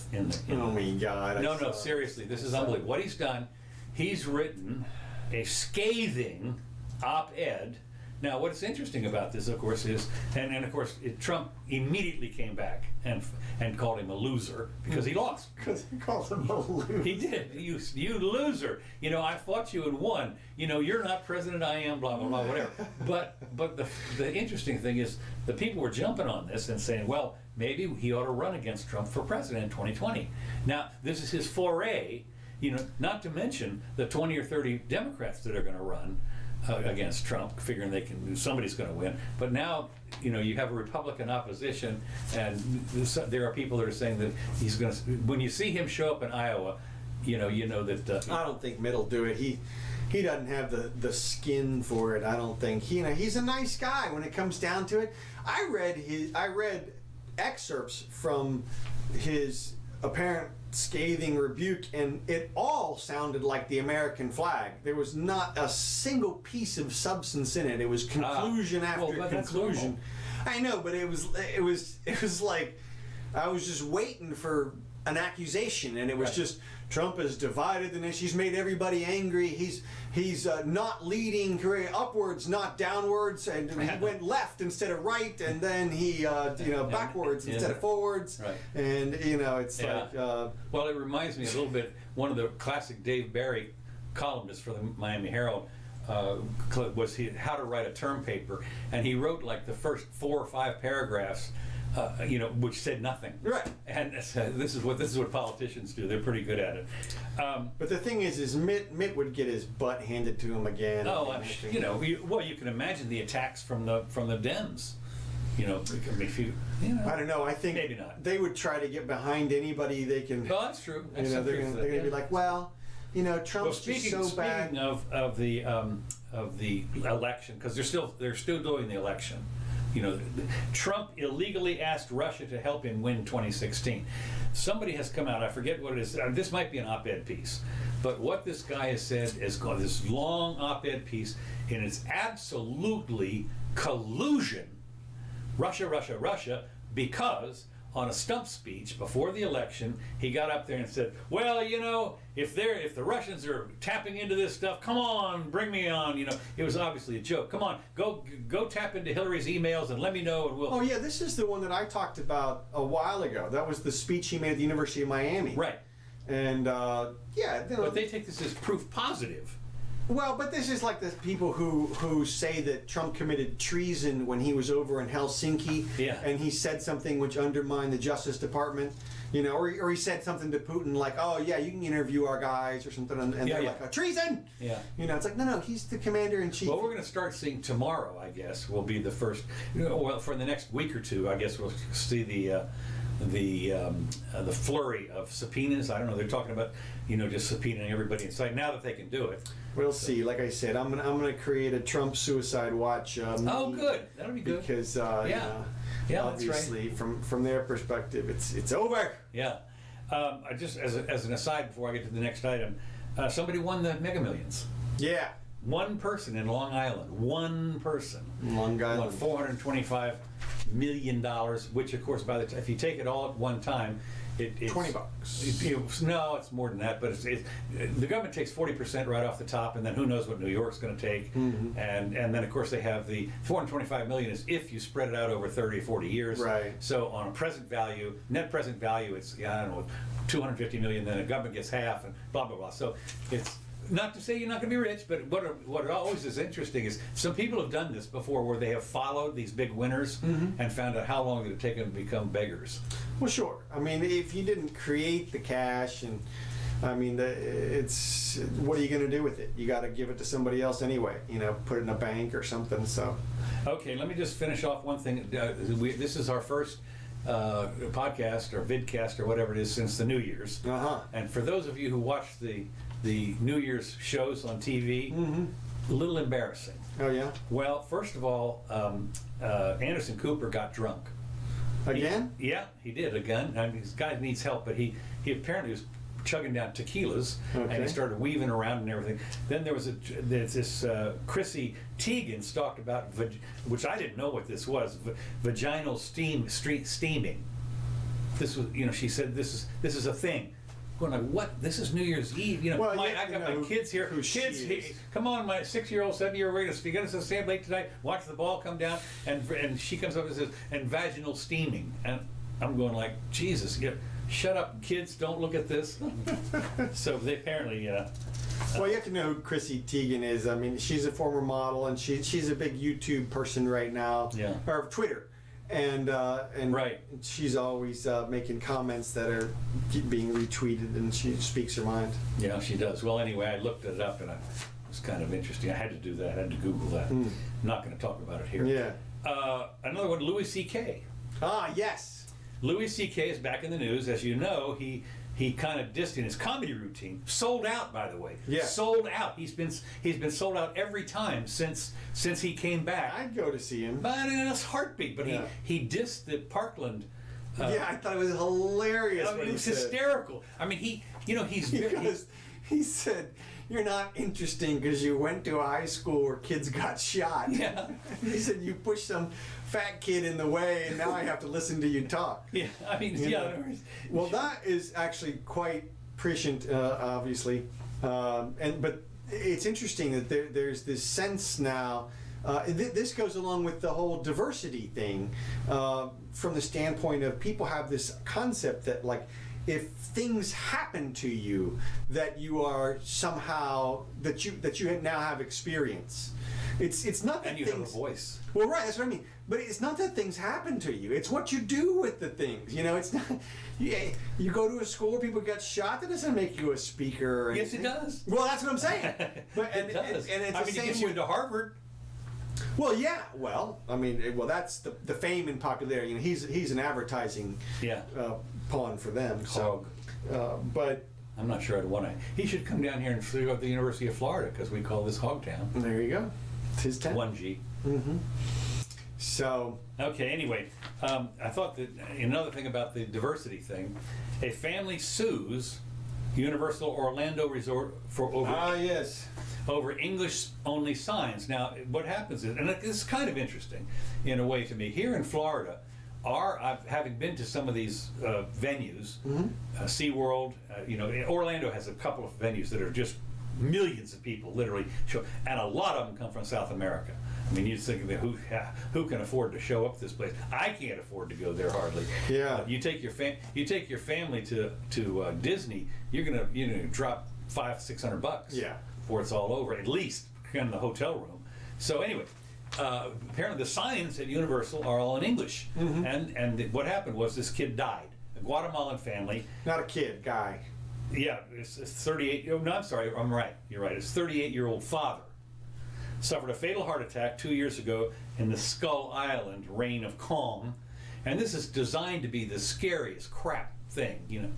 Oh my God! No, seriously, this is unbelievable. What he's done, he's written a scathing op-ed. Now, what's interesting about this, of course, is, and of course, Trump immediately came back and called him a loser because he lost. Because he called him a loser. He did. You loser. I fought you and won. You're not president. I am. Blah blah blah. Whatever. But the interesting thing is the people were jumping on this and saying, well, maybe he ought to run against Trump for president in 2020. Now, this is his foray. Not to mention the 20 or 30 Democrats that are going to run against Trump, figuring somebody's going to win. But now, you have a Republican opposition, and there are people that are saying that he's going to. When you see him show up in Iowa, you know that. I don't think Mitt'll do it. He doesn't have the skin for it. I don't think. He's a nice guy when it comes down to it. I read excerpts from his apparent scathing rebuke, and it all sounded like the American flag. There was not a single piece of substance in it. It was conclusion after conclusion. I know, but it was like I was just waiting for an accusation, and it was Right. just Trump has divided the nation. He's made everybody angry. He's not leading Korea upwards, not downwards, and he went left instead of right, and then he backwards instead of forwards. Right. And it's Yeah. like Well, it reminds me a little bit, one of the classic Dave Barry columnists for the Miami Herald was how to write a term paper, and he wrote like the first 4 or 5 paragraphs, which said nothing. Right. And this is what politicians do. They're pretty good at it. But the thing is Mitt would get his butt handed to him again. Oh, you can imagine the attacks from the Dems. I don't know. I think maybe not. They would try to get behind anybody they can. Well, that's true. They're going to be like, well, Trump's just so bad. Speaking of the election, because they're still doing the election. Trump illegally asked Russia to help him win 2016. Somebody has come out, I forget what it is, this might be an op-ed piece, but what this guy has said is this long op-ed piece, and it's absolutely collusion, Russia, because on a stump speech before the election, he got up there and said, well, if the Russians are tapping into this stuff, come on, bring me on. It was obviously a joke. Come on, go tap into Hillary's emails and let me know, and we'll. Oh yeah, this is the one that I talked about a while ago. That was the speech he made at the University of Miami. Right. And but they take this as proof positive. Well, but this is like the people who say that Trump committed treason when he was over in Helsinki, and he said something which undermined the Justice Department, or he said something to Putin like, "Oh yeah, you can interview our guys" or something, and they're like, "Treason!" Yeah. It's like, no, he's the commander in chief. Well, we're going to start seeing tomorrow, I guess, will be the first. Well, for the next week or two, I guess we'll see the flurry of subpoenas. I don't know. They're talking about just subpoenaing everybody inside now that they can do it. We'll see. Like I said, I'm gonna create a Trump suicide watch. Oh, good. That'll be good. Because obviously, that's right. from their perspective, it's over. Yeah. I just as an aside before I get to the next item, somebody won the Mega Millions. Yeah. One person in Long Island. One person. Long Island. Won $425 million, which of course, if you take it all at one time, it's $20. No, it's more than that. But the government takes 40% right off the top, and then who knows what New York's going to take. Mm-hmm. And then of course they have the $425 million is if you spread it out over 30 or 40 years. Right. So on a net present value, it's I don't know, $250 million. Then the government gets half, and blah blah blah. So it's. Not to say you're not going to be rich, but what always is interesting is some people have done this before where they have followed these big winners and found out how long did it take them to become beggars. Well, sure. I mean, if you didn't create the cash, and I mean, it's what are you going to do with it? You got to give it to somebody else anyway. Put it in a bank or something. So. Okay, let me just finish off one thing. This is our first podcast or vidcast or whatever it is since the New Year's. And for those of you who watch the New Year's shows on TV, a little embarrassing. Oh yeah? Well, first of all, Anderson Cooper got drunk. Again? He did again. I mean, this guy needs help, but he apparently was chugging down tequilas, and he started weaving around and everything. Then there was this Chrissy Teigen talked about, which I didn't know what this was, vaginal steaming. This was, she said this is a thing. Going like, what? This is New Year's Eve. Well, I got my kids here. Come on, my 6-year-old, 7-year-old, we're going to stay up late tonight, watch the ball come down, and she comes up and says, and vaginal steaming. And I'm going like, Jesus, shut up, kids, don't look at this. So they apparently... well, you have to know who Chrissy Teigen is. I mean, she's a former model, and she's a big YouTube person right now. Yeah. Or Twitter. And right. She's always making comments that are being retweeted, and she speaks her mind. Yeah, she does. Well, anyway, I looked it up, and it was kind of interesting. I had to do that. I had to Google that. I'm not going to talk about it here. Yeah. Another one, Louis C.K. Ah, yes. Louis C.K. is back in the news. As you know, he kind of dissed in his comedy routine. Sold out, by the way. Yeah. Sold out. He's been sold out every time since he came back. I'd go to see him. But in a heartbeat. But he dissed the Parkland. I thought it was hilarious. It was hysterical. I mean, he's he said, "You're not interesting because you went to a high school where kids got shot." Yeah. He said, "You pushed some fat kid in the way, and now I have to listen to you talk." Yeah, I mean, You yeah. know. Well, that is actually quite prescient, obviously, but it's interesting that there's this sense now. This goes along with the whole diversity thing, from the standpoint of people have this concept that, like, if things happen to you, that you are somehow that you now have experience. It's not that And you things, have a voice. Well, right, that's what I mean. But it's not that things happen to you. It's what you do with the things. You know, it's not. You go to a school where people get shot. That doesn't make you a speaker. Or Yes, it anything. does. Well, that's what I'm saying. But It does. and it's I the mean, same it gets you with- into Harvard. Well, yeah. Well, I mean, that's the fame and popularity. You know, he's an advertising Yeah. pawn for them. So, but I'm not sure I'd want to. He should come down here and go to the University of Florida because we call this Hogtown. there you go. It's his town. 1G. So Okay, anyway, I thought that another thing about the diversity thing, a family sues Universal Orlando Resort for yes. over English-only signs. Now, what happens is, and it's kind of interesting in a way to me, here in Florida, having been to some of these venues, SeaWorld, Orlando has a couple of venues that are just millions of people literally show, and a lot of them come from South America. I mean, you think of who can afford to show up at this place? I can't afford to go there hardly. Yeah. You take your family to Disney, you're gonna drop $500-600 Yeah. before it's all over, at least in the hotel room. So anyway, apparently the signs at Universal are all in English, and what happened was this kid died, a Guatemalan family. Not a kid, guy. Yeah, it's 38. Oh, no, I'm sorry. I'm right. You're right. It's 38-year-old father suffered a fatal heart attack 2 years ago in the Skull Island Reign of Calm, and this is designed to be the scariest crap thing, you know.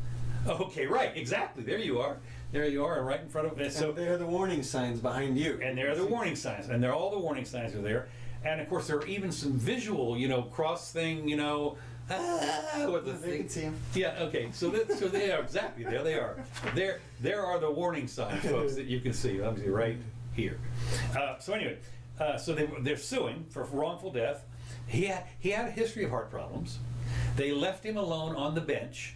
Okay, right, exactly. There you are, and right in front of it. So there are the warning signs behind you. And there are the warning signs, and all the warning signs are there, and of course there are even some visual, cross thing, with the They thing. can see him. Yeah. Okay. So they are exactly there. They are there are the warning signs, folks, that you can see. Obviously, right here. So anyway, so they're suing for wrongful death. He had a history of heart problems. They left him alone on the bench.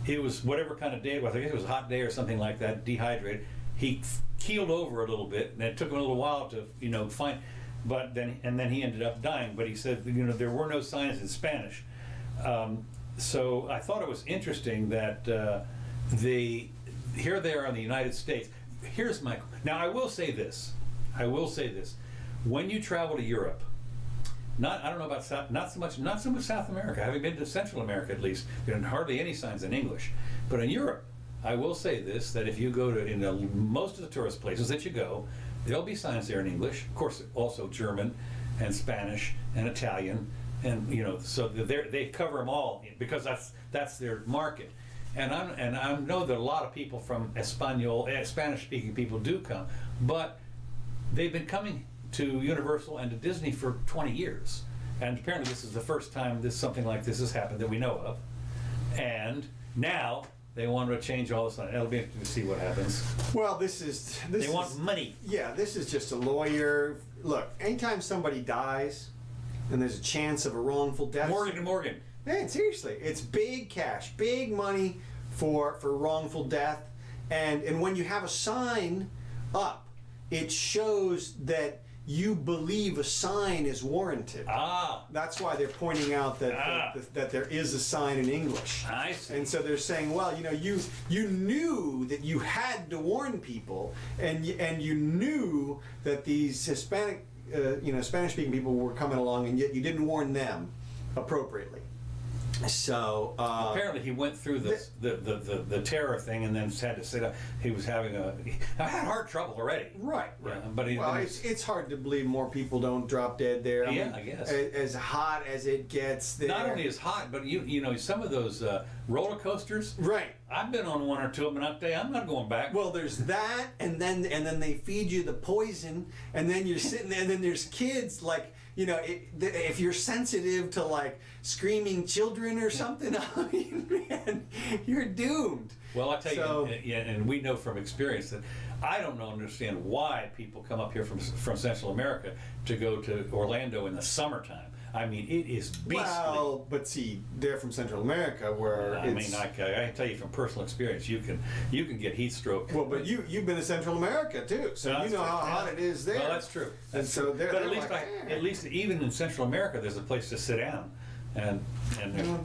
It was whatever kind of day it was. I guess it was a hot day or something like that. Dehydrated. He keeled over a little bit, and it took him a little while to find. But then he ended up dying. But he said there were no signs in Spanish. So I thought it was interesting that here they are in the United States. Here's my now. I will say this. When you travel to Europe, I don't know about not so much South America. Having been to Central America, at least, there are hardly any signs in English. But in Europe, I will say this: that if you go to most of the tourist places that you go, there'll be signs there in English. Of course, also German, and Spanish, and Italian. And so they cover them all because that's their market, and I know that a lot of people from Spanish-speaking people do come, but they've been coming to Universal and to Disney for 20 years, and apparently this is the first time something like this has happened that we know of, and now they want to change all this. It'll be interesting to see what happens. Well, They want money. Yeah, this is just a lawyer. Look, anytime somebody dies, and there's a chance of a wrongful death. Morgan. Man, seriously, it's big cash, big money for wrongful death, and when you have a sign up, it shows that you believe a sign is warranted. That's why they're pointing out that there is a sign in English. I see. And so they're saying, well, you knew that you had to warn people, and you knew that these Hispanic, Spanish-speaking people were coming along, and yet you didn't warn them appropriately. So apparently he went through the terror thing and then had to sit up. He was having I had heart trouble already. Right. But it's hard to believe more people don't drop dead there. I guess as hot as it gets there. Not only as hot, but some of those roller coasters. Right. I've been on one or two of them, and I tell you, I'm not going back. Well, there's that, and then they feed you the poison, and then you're sitting there, and then there's kids like. If you're sensitive to like screaming children or something, I mean, man, you're doomed. Well, I tell you, and we know from experience that I don't understand why people come up here from Central America to go to Orlando in the summertime. I mean, it is beastly. Well, but see, they're from Central America, where I mean, I can tell you from personal experience, you can get heat stroke. Well, but you've been to Central America too, so you know how hot it is there. Well, that's true. And so but at least even in Central America, there's a place to sit down, and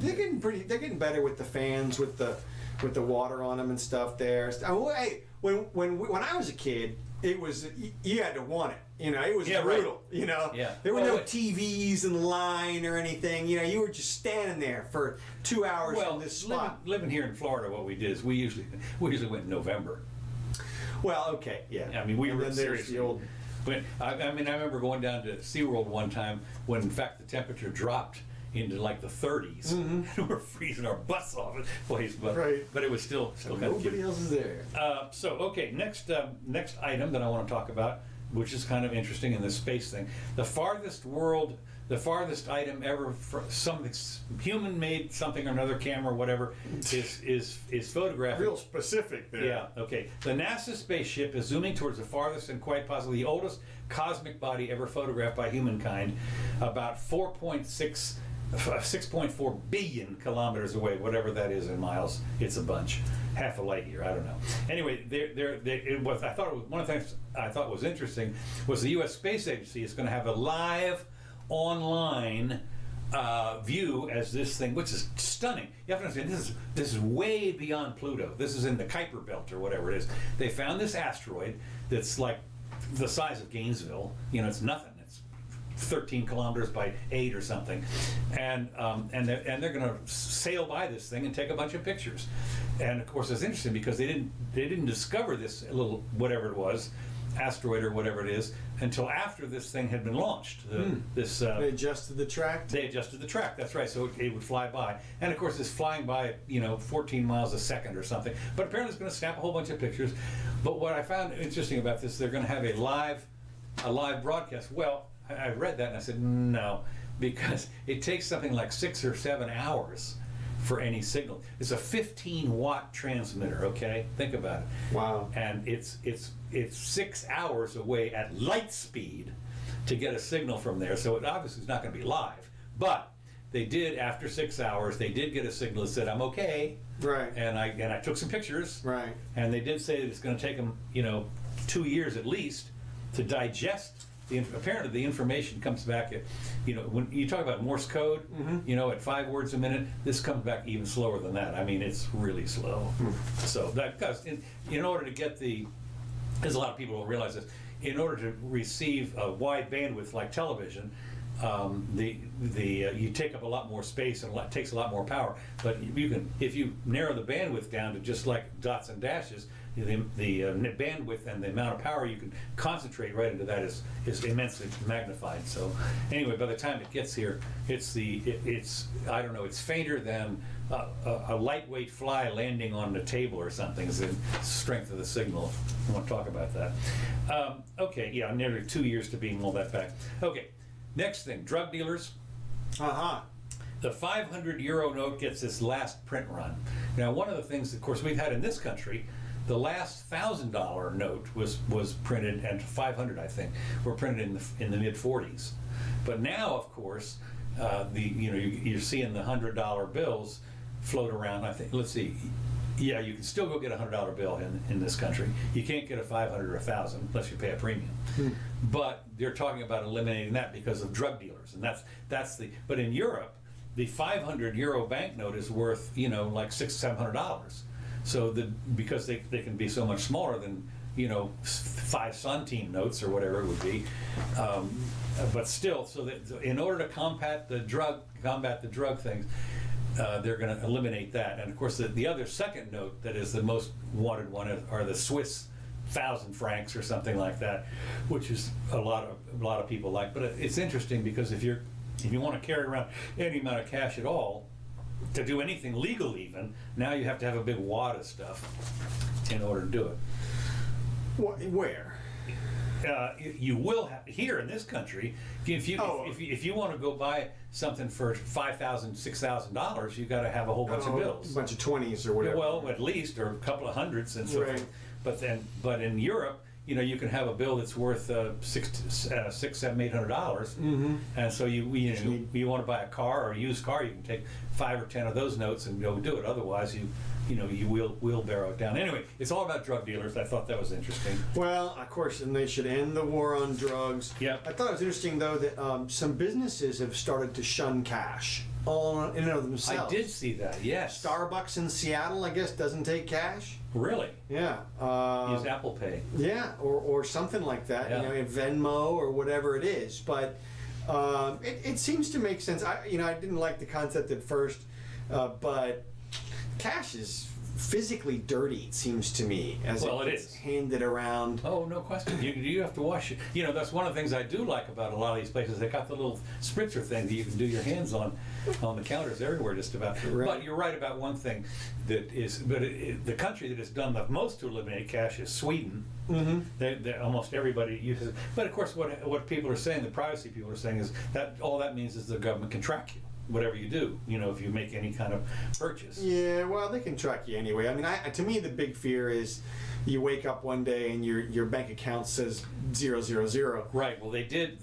they're getting better with the fans, with the water on them and stuff there. Hey, when I was a kid, it was you had to want it. You know, it was brutal. Right. You know, there were no TVs in line or anything. You know, you were just standing there for 2 hours in this spot. Living here in Florida, what we did is we usually went in November. Well, okay, yeah. I mean, we were seriously. But I remember going down to SeaWorld one time when, in fact, the temperature dropped into like the 30s. Mm-hmm. We're freezing our butts off the place, but it was still kind of cute. Nobody else is there. So okay, next item that I want to talk about, which is kind of interesting in this space thing, the farthest item ever for something human-made something or another camera or whatever is photographic. Real specific there. Yeah. Okay. The NASA spaceship is zooming towards the farthest and quite possibly the oldest cosmic body ever photographed by humankind, about 6.4 billion kilometers away, whatever that is in miles. It's a bunch, half a light year. I don't know. Anyway, one of the things I thought was interesting was the U.S. Space Agency is going to have a live online view as this thing, which is stunning. You have to understand this is way beyond Pluto. This is in the Kuiper Belt or whatever it is. They found this asteroid that's like the size of Gainesville. You know, it's nothing. 13 kilometers by 8 or something, and they're going to sail by this thing and take a bunch of pictures. And of course, it's interesting because they didn't discover this little whatever it was, asteroid or whatever it is, until after this thing had been launched. They adjusted the track. They adjusted the track. That's right. So it would fly by, and of course, it's flying by 14 miles a second or something. But apparently, it's going to snap a whole bunch of pictures. But what I found interesting about this, they're going to have a live broadcast. Well, I read that and I said no, because it takes something like 6 or 7 hours for any signal. It's a 15-watt transmitter. Okay, think about it. Wow. And it's 6 hours away at light speed to get a signal from there. So it obviously is not going to be live. But they did, after 6 hours, they did get a signal that said, "I'm okay." Right. And I took some pictures. Right. And they did say that it's going to take them 2 years at least to digest. Apparently the information comes back at, when you talk about Morse code, at 5 words a minute, this comes back even slower than that. I mean, it's really slow. So that, because in order to get there's a lot of people who don't realize this, in order to receive a wide bandwidth like television, you take up a lot more space and it takes a lot more power. But if you narrow the bandwidth down to just like dots and dashes, the bandwidth and the amount of power you can concentrate right into that is immensely magnified. So anyway, by the time it gets here, it's I don't know, it's fainter than a lightweight fly landing on a table or something is the strength of the signal. I want to talk about that. Okay, yeah, nearly 2 years to being all that back. Okay, next thing, drug dealers. The 500 euro note gets its last print run. Now, one of the things, of course, we've had in this country, the last $1,000 note was printed, and 500, I think, were printed in the mid 40s. But now, of course, you're seeing the $100 bills float around. I think, let's see, yeah, you can still go get a $100 bill in this country. You can't get a 500 or 1,000 unless you pay a premium. But they're talking about eliminating that because of drug dealers, and that's the. But in Europe, the 500 euro banknote is worth like $600-700. So because they can be so much smaller than 5 centime notes or whatever it would be, but still, so that in order to combat the drug things, they're going to eliminate that. And of course, the other second note that is the most wanted one are the Swiss 1,000 francs or something like that, which is a lot of people like. But it's interesting because if you want to carry around any amount of cash at all, to do anything legal even, now you have to have a big wad of stuff in order to do it. Where? you will have here in this country. If you want to go buy something for $5,000, $6,000, you got to have a whole bunch of bills, a bunch of 20s or whatever. well, at least, or a couple of hundreds and so Right. forth. But in Europe, you can have a bill that's worth $600, $700, $800, and so you want to buy a car or a used car, you can take 5 or 10 of those notes and go do it. Otherwise, you wheelbarrow it down. Anyway, it's all about drug dealers. I thought that was interesting. Well, of course, and they should end the war on drugs. Yep. I thought it was interesting, though, that some businesses have stared to shun cash all in and of themselves. I did see that. Yes. Starbucks in Seattle, I guess, doesn't take cash. Really? Yeah. Use Apple Pay. Yeah, or something like that. Yeah. Venmo or whatever it is. But it seems to make sense. I didn't like the concept at first, but cash is physically dirty, it seems to me, as Well, it it gets is. handed around. Oh, no question. You have to wash it. That's one of the things I do like about a lot of these places. They got the little spritzer thing that you can do your hands on the counters everywhere just about. Right. But you're right about one thing the country that has done the most to eliminate cash is Sweden. They almost everybody uses it. But of course, what people are saying, the privacy people are saying, is that all that means is the government can track you. Whatever you do, if you make any kind of purchase. Yeah, well, they can track you anyway. I mean, to me, the big fear is you wake up one day and your bank account says 000. Right. Well, they did.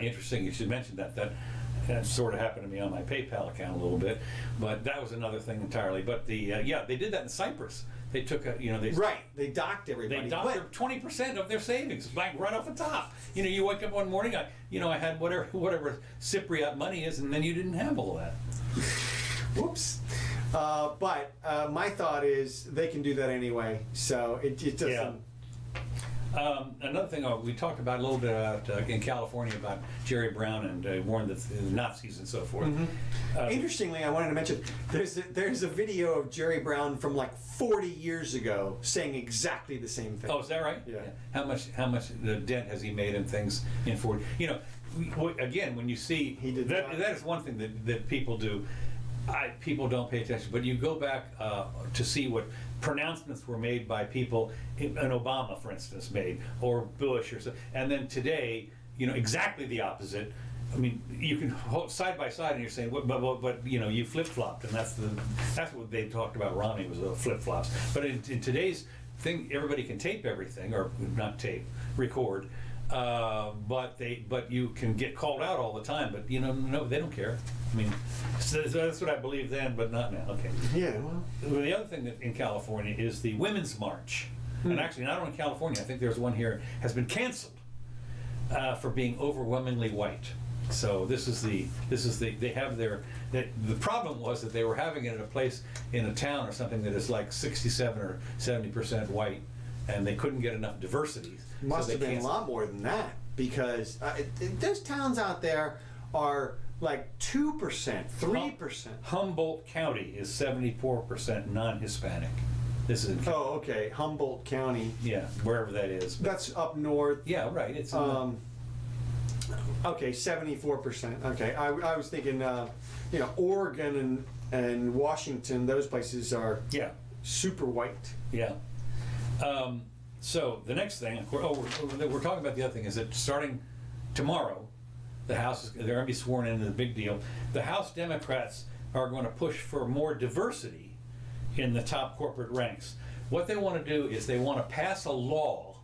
Interesting. You should mention that. That sort of happened to me on my PayPal account a little bit, but that was another thing entirely. But they did that in Cyprus. They took they docked everybody. They docked 20% of their savings, right off the top. You wake up one morning, I had whatever Cypriot money is, and then you didn't have all that. Whoops. But my thought is they can do that anyway, so it doesn't. Yeah. Another thing we talked about a little bit about in California about Jerry Brown and warned the Nazis and so forth. Interestingly, I wanted to mention there's a video of Jerry Brown from like 40 years ago saying exactly the same thing. Oh, is that right? Yeah. How much the dent has he made in things in 40? Again, when you see He did that, not. that is one thing that people do. People don't pay attention, but you go back to see what pronouncements were made by people, and Obama, for instance, made, or Bush, or so, and then today, exactly the opposite. I mean, you can hold side by side, and you're saying, but you flip flopped, and that's what they talked about. Romney was flip flops, but in today's thing, everybody can tape everything, or not tape, record. But you can get called out all the time. But no, they don't care. I mean, so that's what I believed then, but not now. Okay. Yeah, well. The other thing that in California is the Women's March, and actually not only in California. I think there's one here has been canceled for being overwhelmingly white. So they have the problem was that they were having it at a place in a town or something that is like 67 or 70% white, and they couldn't get enough diversity. Must have been a lot more than that, because those towns out there are like 2%, 3%. Humboldt County is 74% non-Hispanic. This is in Oh, okay. Humboldt County. yeah, wherever that is. But- That's up north. yeah, right. It's Okay, 74%. Okay, I was thinking, Oregon and Washington. Those places are yeah, super white. yeah. So the next thing, we're talking about the other thing is that starting tomorrow, they're going to be sworn in. The big deal. The House Democrats are going to push for more diversity in the top corporate ranks. What they want to do is they want to pass a law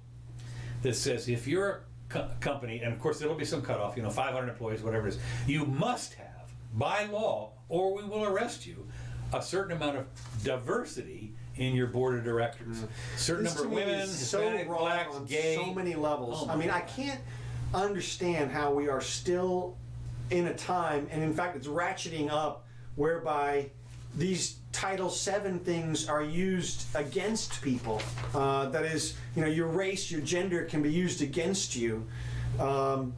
that says if you're a company, and of course there'll be some cutoff, 500 employees, whatever it is, you must have, by law, or we will arrest you, a certain amount of diversity in your board of directors. Certain This number of to me women, is so Hispanic, wrong blacks, on gay. so many levels. Oh I mean, my I God. can't understand how we are still in a time, and in fact, it's ratcheting up, whereby these Title VII things are used against people. That is, your race, your gender can be used against you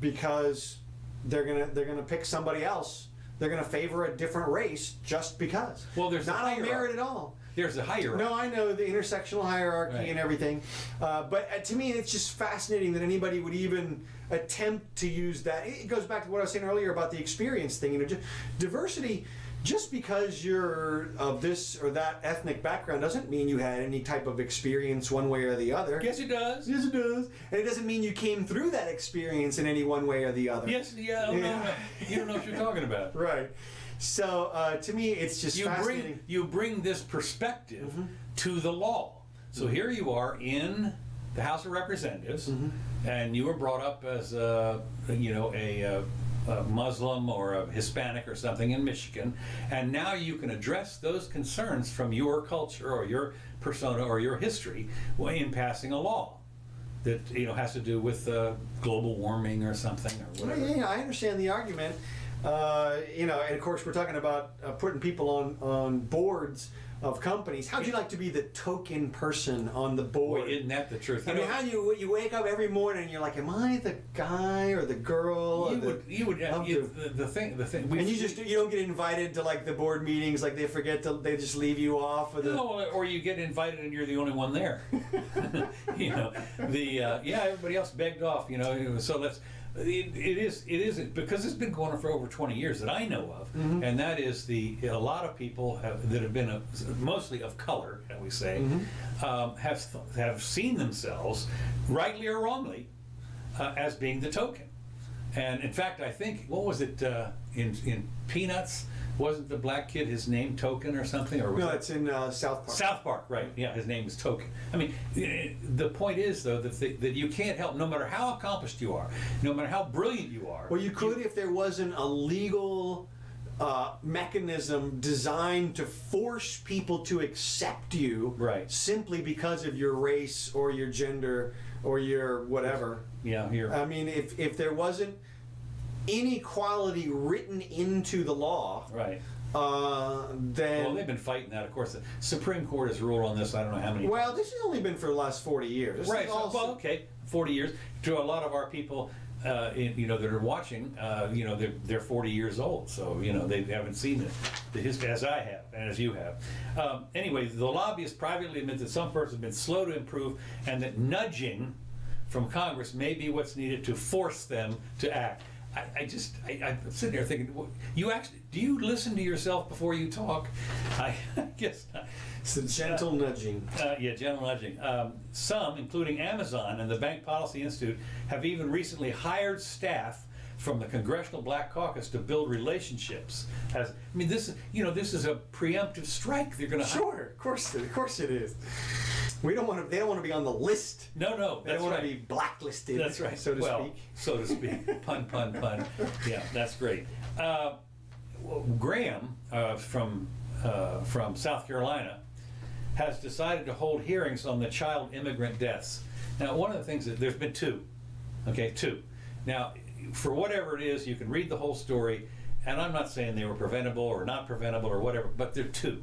because they're gonna pick somebody else. They're gonna favor a different race just because. Well, there's not a on hierarchy. merit at all. There's a hierarchy. No, I know the intersectional hierarchy Right. and everything, but to me, it's just fascinating that anybody would even attempt to use that. It goes back to what I was saying earlier about the experience thing. Just diversity just because you're of this or that ethnic background doesn't mean you had any type of experience one way or the other. Yes, it does. Yes, it does. And it doesn't mean you came through that experience in any one way or the other. Yes, yeah, oh, no. You don't know what you're talking about. Right. So to me, it's just fascinating. You bring this perspective to the law. So here you are in the House of Representatives, and you were brought up as a Muslim or a Hispanic or something in Michigan, and now you can address those concerns from your culture or your persona or your history in passing a law that has to do with global warming or something or whatever. Yeah, I understand the argument. And of course we're talking about putting people on boards of companies. How'd you like to be the token person on the board? Well, isn't that the truth? I mean, how you wake up every morning and you're like, am I the guy or the girl? The thing. And you don't get invited to like the board meetings, like they just leave you off. Or you get invited and you're the only one there. Everybody else begged off. So let's. It is because it's been going on for over 20 years that I know of, and that is a lot of people that have been mostly of color, shall we say, have seen themselves, rightly or wrongly, as being the token. And in fact, I think what was it in Peanuts? Wasn't the black kid his name Token or something? Or was it's in South Park. South Park, right? Yeah, his name is Token. I mean, the point is though that you can't help, no matter how accomplished you are, no matter how brilliant you are. Well, you could if there wasn't a legal mechanism designed to force people to accept you, right, simply because of your race or your gender or your whatever. Yeah, here. I mean, if there wasn't inequality written into the law, right, then... Well, they've been fighting that, of course. The Supreme Court has ruled on this, I don't know how many Well, times. this has only been for the last 40 years. Right, well, okay, 40 years. To a lot of our people, that are watching, they're 40 years old, so, they haven't seen the history as I have, and as you have. Anyway, the lobbyists privately admit that some persons have been slow to improve, and that nudging from Congress may be what's needed to force them to act. I'm sitting there thinking, do you listen to yourself before you talk? I guess not. It's a gentle nudging. Gentle nudging. Some, including Amazon and the Bank Policy Institute, have even recently hired staff from the Congressional Black Caucus to build relationships. This is a preemptive strike. They're going to Sure, of course it is. They don't want to be on the list. No, they don't want to be blacklisted. That's right. So to speak. So to speak. Pun. Yeah, that's great. Graham from South Carolina has decided to hold hearings on the child immigrant deaths. Now, one of the things that there's been two. Now, for whatever it is, you can read the whole story, and I'm not saying they were preventable or not preventable or whatever, but they're two.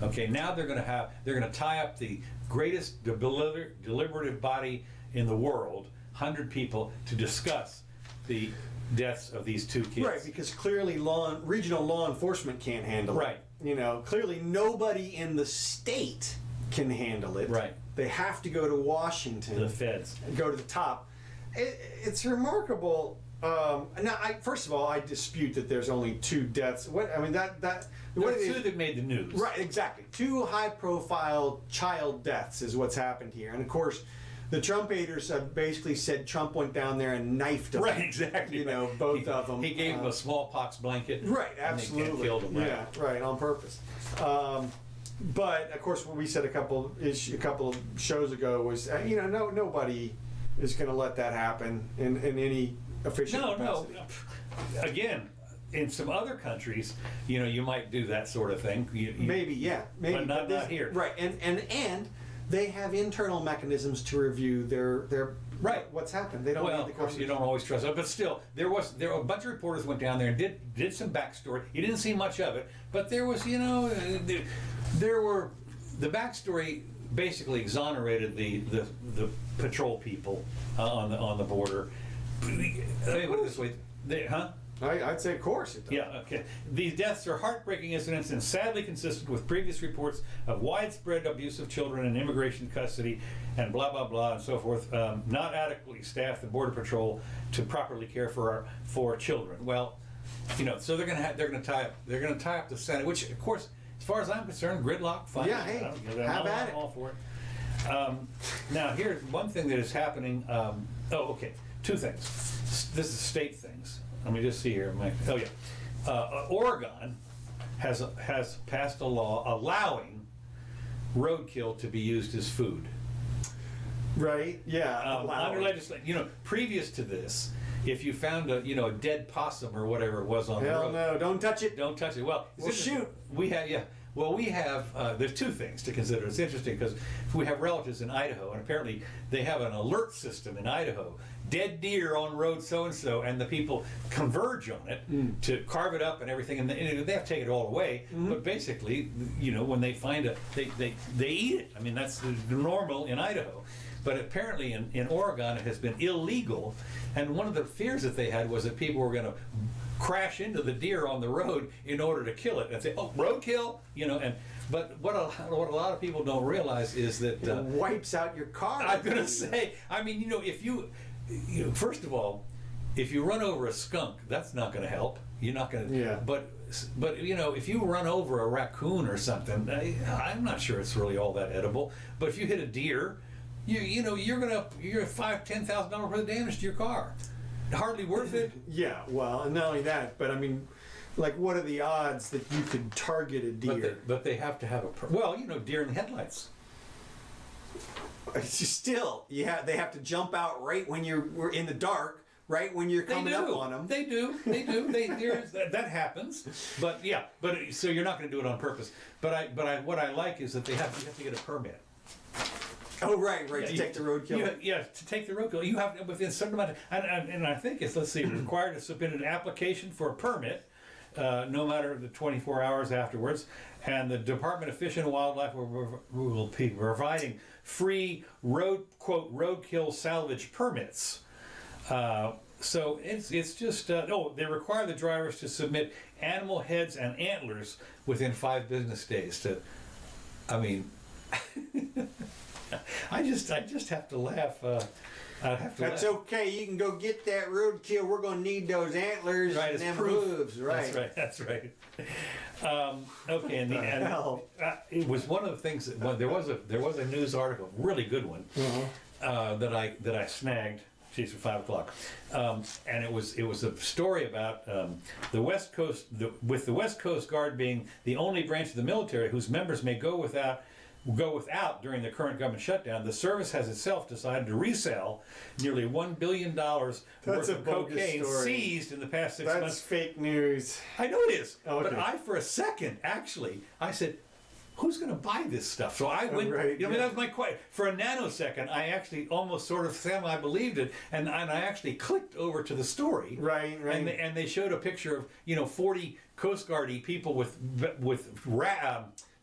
Okay, now they're going to tie up the greatest deliberative body in the world, 100 people, to discuss the deaths of these two kids. Right, because clearly regional law enforcement can't handle it. Right. Clearly nobody in the state can handle it. Right. They have to go to Washington. The feds. And go to the top. It's remarkable. First of all, I dispute that there's only two deaths. Two that made the news. Right, exactly. Two high-profile child deaths is what's happened here. And of course, the Trump haters have basically said Trump went down there and knifed them. Right, exactly. Both of them. He gave them a smallpox blanket. Right, absolutely. And they killed them. Right. Yeah, right, on purpose. But of course, what we said a couple of shows ago was, nobody is going to let that happen in any official capacity. No. Again, in some other countries, you might do that sort of thing. Maybe, but not here. Right, and they have internal mechanisms to review their right what's happened. They don't. Well, of course, you don't always trust it, but still, there were a bunch of reporters went down there and did some backstory. You didn't see much of it, but there was, there were the backstory basically exonerated the patrol people on the border. Let me put it this way, I'd say, of course it does. Yeah, okay. These deaths are heartbreaking incidents and sadly consistent with previous reports of widespread abuse of children in immigration custody and blah, blah, blah, and so forth. Not adequately staffed the Border Patrol to properly care for children. Well, So they're gonna tie up the Senate, which of course, as far as I'm concerned, gridlock, fine. Yeah, hey, have at it. I'm all for it. Now, here's one thing that is happening. Okay, two things. This is state things. Let me just see here. Oregon has passed a law allowing roadkill to be used as food. Right. Yeah. Under legislation, previous to this, if you found a dead possum or whatever it was on the road, no, don't touch it. don't touch it. Well, Shoot. We have there's two things to consider. It's interesting because we have relatives in Idaho, and apparently they have an alert system in Idaho. Dead deer on road so and so, and the people converge on it to carve it up and everything, and they have to take it all away. But basically, when they find they eat it. I mean, that's normal in Idaho. But apparently in Oregon it has been illegal, and one of the fears that they had was that people were going to crash into the deer on the road in order to kill it and say, "Oh, roadkill," But what a lot of people don't realize is that it wipes out your car. I'm going to say, if you first of all, if you run over a skunk, that's not going to help. You're not going to. Yeah. But if you run over a raccoon or something, I'm not sure it's really all that edible. But if you hit a deer, you're $5,000-$10,000 worth of damage to your car. Hardly worth it. Yeah, well, and not only that, but I mean, like, what are the odds that you could target a deer? But they have to have deer in the headlights. Still, they have to jump out right when we're in the dark, right when you're coming up on them. They do. That happens. But so you're not going to do it on purpose. But what I like is that you have to get a permit. Oh, right, to take the roadkill. To take the roadkill, you have within a certain amount of, and I think it's required to submit an application for a permit, no matter the 24 hours afterwards, and the Department of Fish and Wildlife will be providing free roadkill salvage permits. So it's just they require the drivers to submit animal heads and antlers within 5 business days. I just have to laugh. That's okay. You can go get that roadkill. We're going to need those antlers and them hooves. Right. That's right. Okay, and it was one of the things that there was a news article, really good one, that I snagged. Geez, for 5 o'clock, and it was a story about the West Coast, with the West Coast Guard being the only branch of the military whose members may go without during the current government shutdown. The service has itself decided to resell nearly $1 billion worth of cocaine seized in the past 6 months. That's fake news. I know it is, okay. But for a second, actually, I said, who's going to buy this stuff? So I went, that was my question. For a nanosecond, I actually almost sort of semi-believed it, and I actually clicked over to the story. Right. And they showed a picture of, 40 Coast Guard-y people with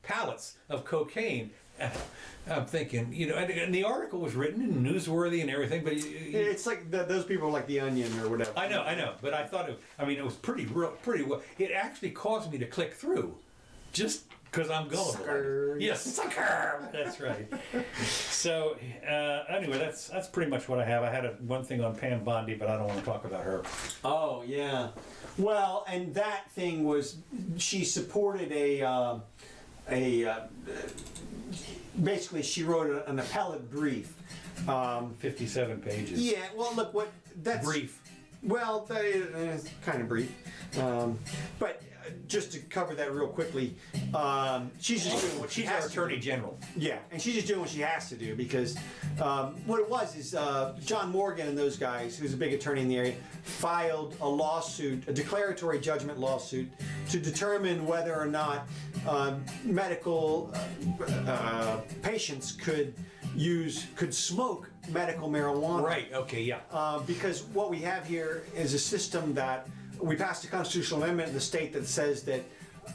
pallets of cocaine. I'm thinking, and the article was written and newsworthy and everything, but it's like those people are like the Onion or whatever. I know, but I thought it was pretty well. It actually caused me to click through, just because I'm gullible. Sucker. Yes, sucker. That's right. So anyway, that's pretty much what I have. I had one thing on Pam Bondi, but I don't want to talk about her. Oh yeah, well, and that thing was she supported basically she wrote an appellate brief. 57 pages. Yeah, well, look, that's brief. Well, it's kind of brief, but just to cover that real quickly, she's just doing what she has to do. She's our Attorney General. Yeah, and she's just doing what she has to do because what it was is John Morgan and those guys, who's a big attorney in the area, filed a lawsuit, a declaratory judgment lawsuit, to determine whether or not medical patients could smoke medical marijuana. Right. Okay. Yeah. Because what we have here is a system that we passed a constitutional amendment in the state that says that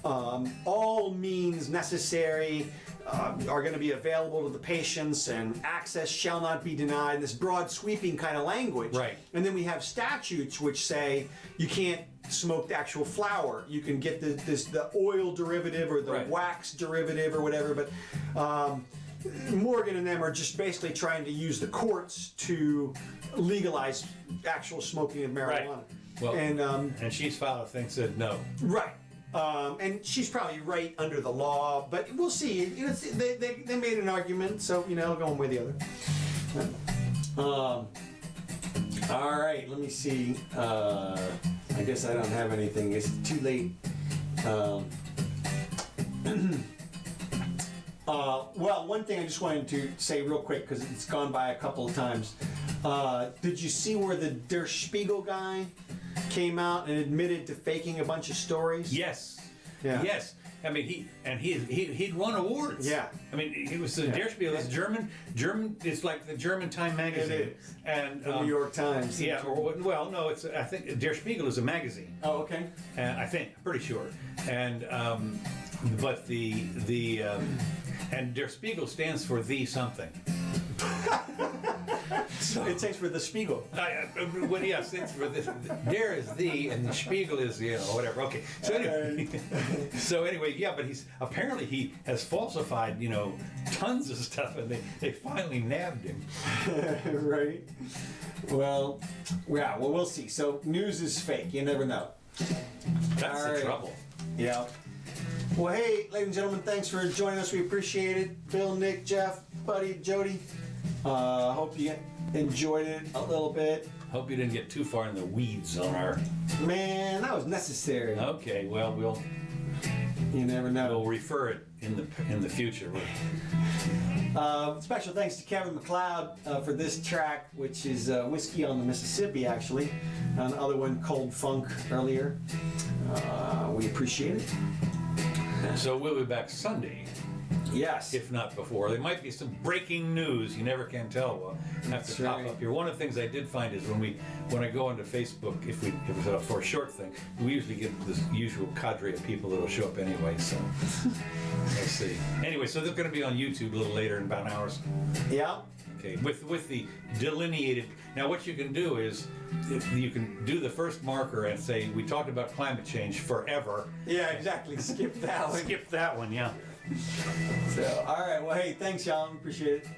all means necessary are going to be available to the patients, and access shall not be denied. This broad, sweeping kind of language. Right. And then we have statutes which say you can't smoke the actual flower. You can get the oil derivative or the wax derivative or whatever, but. Morgan and them are just basically trying to use the courts to legalize actual smoking of marijuana. Well, and she's filed a thing said no. right. And she's probably right under the law, but we'll see. You know, they made an argument, so you know, go one way or the other. All right, let me see. I guess I don't have anything. It's too late. Well, one thing I just wanted to say real quick because it's gone by a couple of times. Did you see where the Der Spiegel guy came out and admitted to faking a bunch of stories? Yes. Yeah. Yes. I mean, he'd won awards. Yeah. I mean, he was the Der Spiegel. It's German. It's like the German Time magazine. It is. And The New York Times. Yeah. Well, no. I think Der Spiegel is a magazine. Oh, okay. I think. Pretty sure. And but and Der Spiegel stands for the something. So it takes for the Spiegel. Well, yeah, it stands for this. Der is the, and the Spiegel is whatever. Okay. So anyway, yeah, but he has falsified tons of stuff, and they finally nabbed him. Right. Well, yeah. Well, we'll see. So news is fake. You never know. That's All the right. trouble. Yeah. Well, hey, ladies and gentlemen, thanks for joining us. We appreciate it. Bill, Nick, Jeff, Buddy, Jody. Hope you enjoyed it a little bit. Hope you didn't get too far in the weeds on our. Man, that was necessary. Okay, well, You never know. we'll refer it in the future. Special thanks to Kevin MacLeod for this track, which is Whiskey on the Mississippi, actually. And the other one, Cold Funk, earlier. We appreciate it. So we'll be back Sunday, Yes. if not before. There might be some breaking news. You never can tell. We'll have to pop right. up here. One of the things I did find is when I go onto Facebook, if it's for a short thing, we usually get this usual cadre of people that'll show up anyway. So let's see. Anyway, so they're going to be on YouTube a little later in about an hour. Yeah. Okay, with the delineated. Now, what you can do is you can do the first marker and say, we talked about climate change forever. Yeah, exactly. Skip that one. Skip that one, yeah. So, all right. Well, hey, thanks, y'all. Appreciate it.